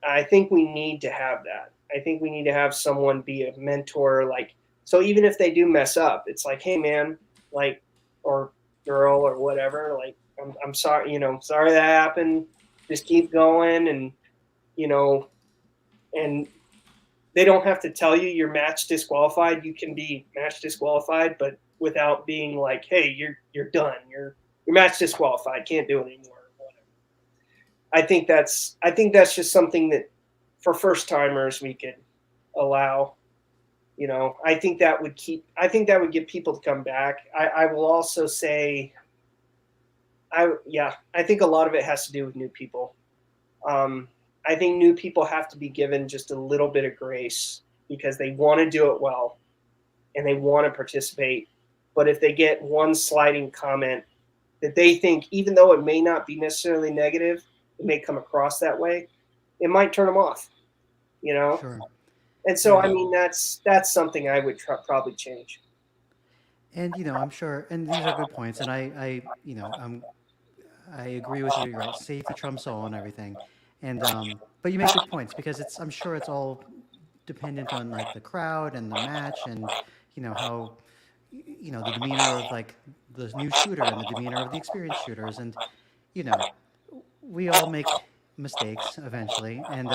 I think we need to have that. I think we need to have someone be a mentor, like, so even if they do mess up, it's like, hey man, like, or girl or whatever, like, I'm sorry, sorry that happened. Just keep going, and you know, and they don't have to tell you you're match disqualified. You can be match disqualified, but without being like, hey, you're done. You're match disqualified. Can't do it anymore. I think that's just something that for first timers we could allow. I think that would get people to come back. I will also say I think a lot of it has to do with new people. Um, I think new people have to be given just a little bit of grace because they want to do it well and they want to participate. But if they get one sliding comment that they think, even though it may not be necessarily negative, it may come across that way, it might turn them off, you know? Sure. And so, I And mean, that's something I would probably change. I'm sure, and these are good points, and I agree with you. You're right. Safety trumps all and everything, and but you make good points because I'm sure it's all dependent on like the crowd and the match, and how the demeanor of like the new shooter and the demeanor of the experienced shooters, and you know, we all make mistakes eventually, and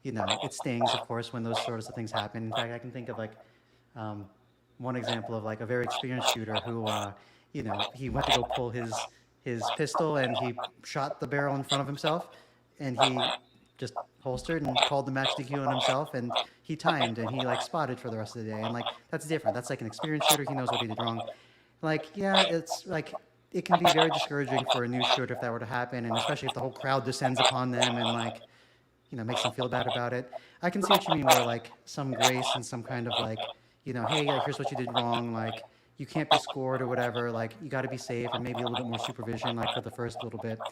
it stings, of course, when those sorts of things happen. In fact, I can think of like um, one example of like a very experienced shooter who, he went to go pull his pistol and he shot the barrel in front of himself, and he just holstered and called the match DQ on himself, and he timed and he like spotted for the rest of the day, and like that's different. That's like an experienced shooter. He knows what he did wrong. Like, yeah, it's like it can be very discouraging for a new shooter if that were to happen, and especially if the whole crowd descends upon them and like makes them feel bad about it. I can see what you mean, where like some grace and some kind of like, hey, here's what you did wrong, like you can't be scored or whatever, like you got to be safe, and maybe a little bit more supervision, like for the first little bit.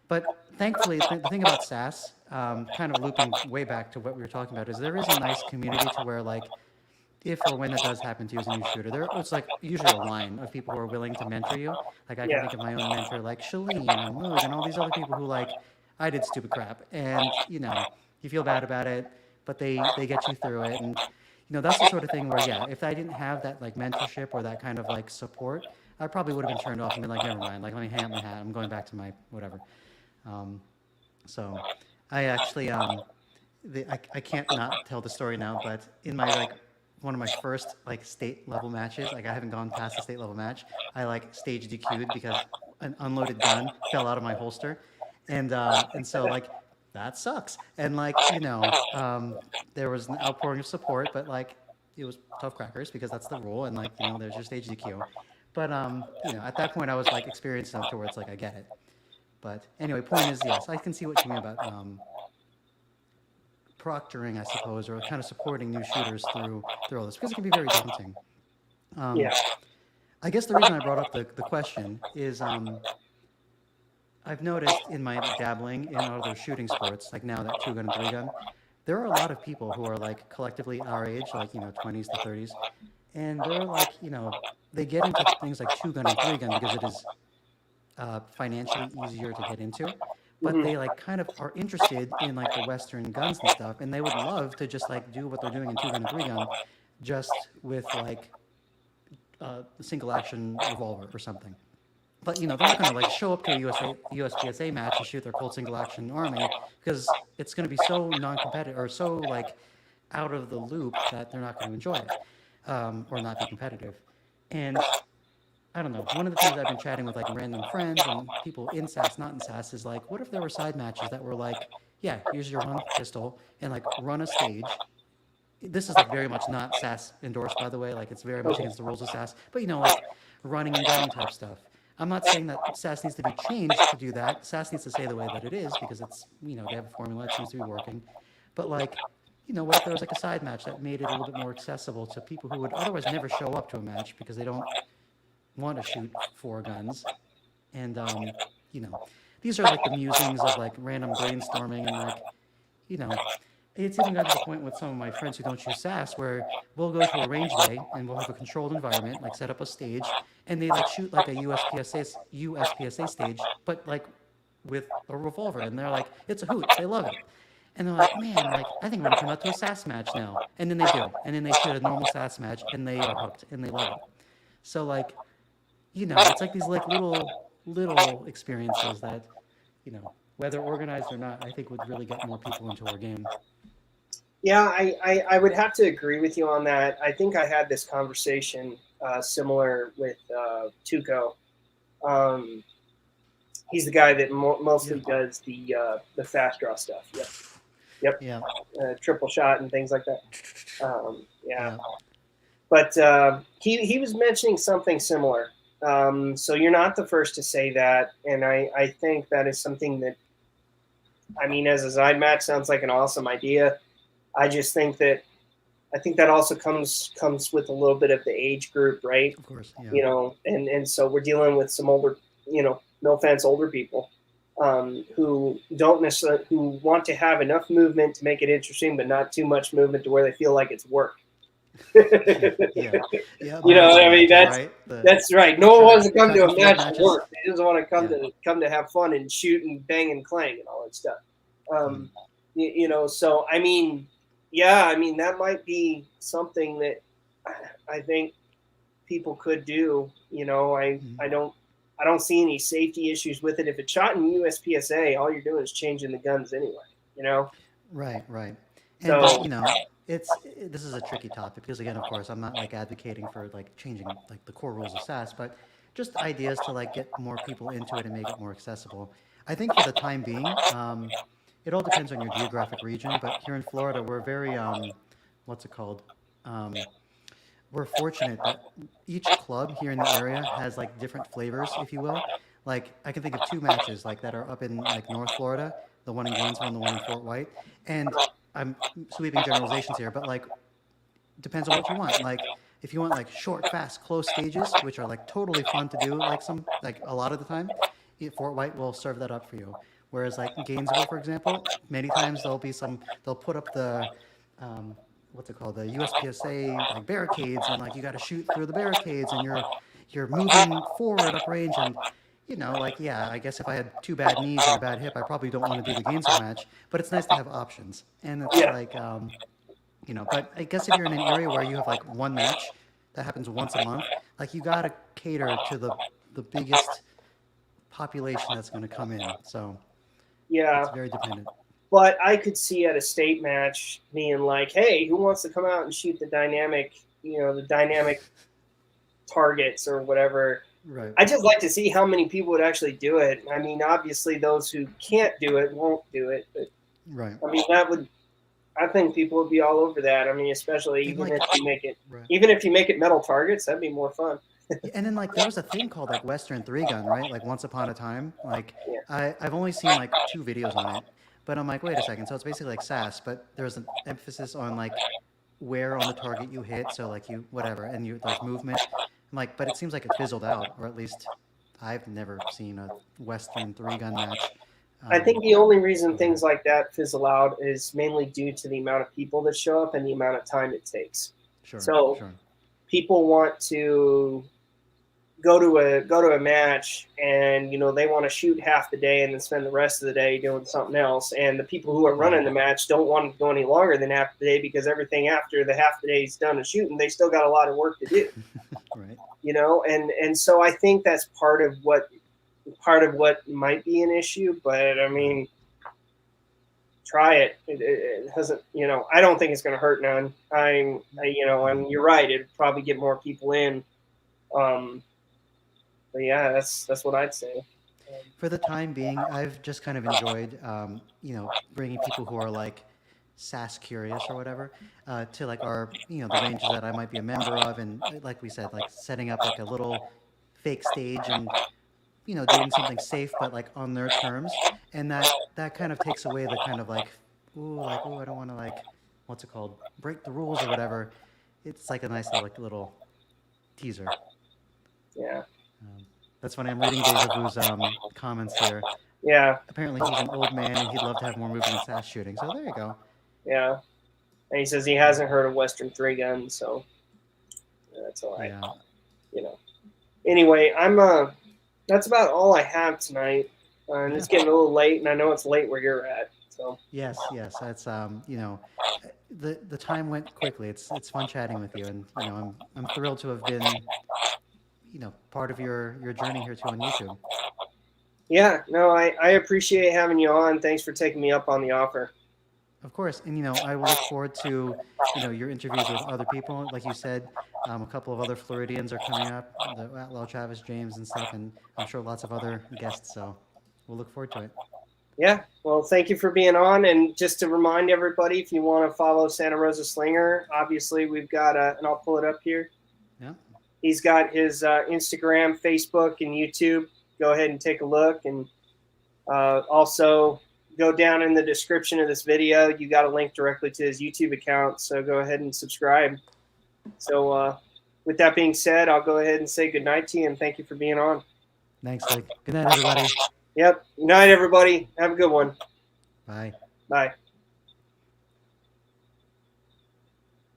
But thankfully, the thing about SAS, kind of looping way back to what we were talking about, is there is a nice community to where like if or when that does happen to you as a new shooter, it's like usually a line of people who are willing to mentor you. Like I can Yeah, think of my own mentor, like Shalene or Moog and all these other people who like I did stupid crap, and you feel bad about it, but they get you through it, and that's the sort of thing where yeah, if I didn't have that like mentorship or that kind of like support, I probably would have been turned off and been like, never mind, like let me hang up my hat, I'm going back to my whatever. Um, so I actually I can't not tell the story now, but in my like one of my first like state level matches. Like I haven't gone past the state level match. I like stage DQ'd because an unloaded gun fell out of my holster, and so like that sucks. And like there was an outpouring of support, but like it was tough crackers because that's the rule, and like there's your stage DQ. But at that point I was like experienced enough to where it's like I get it. But anyway, point is, yes, I can see what you mean about proctoring, I suppose, or kind of supporting new shooters through all this because it can be very daunting. Um, Yeah. I guess the reason I brought up the question is I've noticed in my dabbling in other shooting sports, like now that two gun and three gun, there are a lot of people who are like collectively our age, like 20s to 30s, and they're like they get into things like two gun and three gun because it is financially easier to get into, but Hmm. they like kind of are interested in like the Western guns and stuff, and they would love to just like do what they're doing in two gun and three gun, just with like a single action revolver or something. But they're not going to like show up to a USPSA match and shoot their Colt single action army because it's going to be so non-competitive or so like out of the loop that they're not going to enjoy it or not be competitive. And I don't know. One of the things I've been chatting with like random friends and people in SAS, not in SAS, is like, what if there were side matches that were like, yeah, here's your one pistol and like run a stage. This is like very much not SAS endorsed, by the way. Like it's very much Okay. against the rules of SAS. But like running and gunning type stuff. I'm not saying that SAS needs to be changed to do that. SAS needs to stay the way that it is because it's they have a formula. It seems to be working. But like what if there was like a side match that made it a little bit more accessible to people who would otherwise never show up to a match because they don't want to shoot four guns, and you know, these are like the musings of like random brainstorming and like, you know, it's even gotten to the point with some of my friends who don't shoot SAS where we'll go to a range day and we'll have a controlled environment, like set up a stage, and they like shoot like a USPSA stage, but like with a revolver, and they're like, it's a hoot, they love it. And they're like, man, like I think I'm gonna come out to a SAS match now, and then they do, and then they shoot a normal SAS match, and they are hooked, and they love it. So like, it's like these like little experiences that, whether organized or not, I think would really get more people into our game. Yeah, I would have to agree with you on that. I think I had this conversation similar with Tuco. Um, he's the guy that mostly Yeah. does the fast draw stuff. Yep, yep, Yeah. triple shot and things like that. Yeah, Yeah. but he was mentioning something similar. So you're not the first to say that, and I think that is something that, I mean, as a side match sounds like an awesome idea. I just think that also comes with a little bit of the age group, right? Of course. Yeah. And so we're dealing with some older, no offense, older people who don't necessarily, who want to have enough movement to make it interesting, but not too much movement to where they feel like it's work. Yeah. Yeah. Yeah. I Marathon mean, matches, right? that's right. The No one wants to come track to and a field match to matches. work. They just want to Yeah. come to have fun and shoot and bang and clang and all that stuff. Mm. So I mean, yeah, I mean that might be something that I think people could do. Mm. I don't see any safety issues with it. If it's shot in USPSA, all you're doing is changing the guns anyway. Right. Right. And So this is a tricky topic because again, of course, I'm not like advocating for like changing like the core rules of SAS, but just ideas to like get more people into it and make it more accessible. I think for the time being, it all depends on your geographic region. But here in Florida, we're very what's it called? Um, we're fortunate that each club here in the area has like different flavors, if you will. Like I can think of two matches like that are up in like North Florida, the one in Gainesville and the one in Fort White. And I'm sweeping generalizations here, but like depends on what you want. Like if you want like short, fast, close stages, which are like totally fun to do, like a lot of the time, Fort White will serve that up for you. Whereas like Gainesville, for example, many times they'll put up the what's it called, the USPSA like barricades, and like you got to shoot through the barricades, and you're moving forward up range, and like yeah, I guess if I had two bad knees and a bad hip, I probably don't want to do the Gainesville match, but it's nice to have options, and it's yeah, like but I guess if you're in an area where you have like one match that happens once a month, like you got to cater to the biggest population that's going to come in, so yeah. it's very dependent. But I could see at a state match being like, hey, who wants to come out and shoot the dynamic, the dynamic targets or whatever. Right. I just like to see how many people would actually do it. I mean, obviously those who can't do it won't do it, but Right. I mean I think people would be all over that. I mean, especially And even like, if you make it right. even if you make it metal targets, that'd be more fun. And then like there was a thing called like Western three gun, right? Like once upon a time. Like Yeah. I've only seen like 2 videos on it, but I'm like, wait a second. So it's basically like SAS, but there's an emphasis on like where on the target you hit. So like you whatever, and there's movement. I'm like, but it seems like it fizzled out, or at least I've never seen a Western three gun match. I think the only reason Go ahead. things like that fizzle out is mainly due to the amount of people that show up and the amount of time it takes. Sure. So Sure. people want to go to a match and they want to shoot half the day and then spend the rest of the day doing something else, and the people who are running the match don't want to go any longer than half the day because everything after the half the day is done of shooting, they still got a lot of work to do. Right. And so I think that's part of what might be an issue, but I mean, try it. It doesn't, I don't think it's going to hurt none. And you're right, it'd probably get more people in. But yeah, that's what I'd say. For the time being, I've just kind of enjoyed, bringing people who are like SAS curious or whatever to like our, the ranges that I might be a member of, and like we said, like setting up like a little fake stage and doing something safe but like on their terms, and that kind of takes away the kind of like, ooh, I don't want to like, what's it called, break the rules or whatever. It's like a nice little teaser. Yeah. That's funny. I'm reading Deja Vu's comments here. Yeah. Apparently, he's an old man and he'd love to have more movement in SAS shooting. So there you go. Yeah. And he says he hasn't heard of Western three gun, so that's all right. Yeah. Anyway, that's about all I have tonight. And it's getting a little late, and I know it's late where you're at. So yes, that's the time went quickly. It's fun chatting with you, and I'm thrilled to have been part of your journey here too on YouTube. Yeah, no, I appreciate having you on. Thanks for taking me up on the offer. Of course, and I will look forward to your interviews with other people. Like you said, a couple of other Floridians are coming up, the Outlaw Travis James and stuff, and I'm sure lots of other guests. So we'll look forward to it. Yeah, well, thank you for being on. And just to remind everybody, if you want to follow Santa Rosa Slinger, obviously we've got and I'll pull it up here. Yeah. He's got his Instagram, Facebook, and YouTube. Go ahead and take a look. And also go down in the description of this video. You got a link directly to his YouTube account. So go ahead and subscribe. So with that being said, I'll go ahead and say good night to you and thank you for being on. Thanks, Slick. Good night, everybody. Yep. Good night, everybody. Have a good one. Bye. Bye.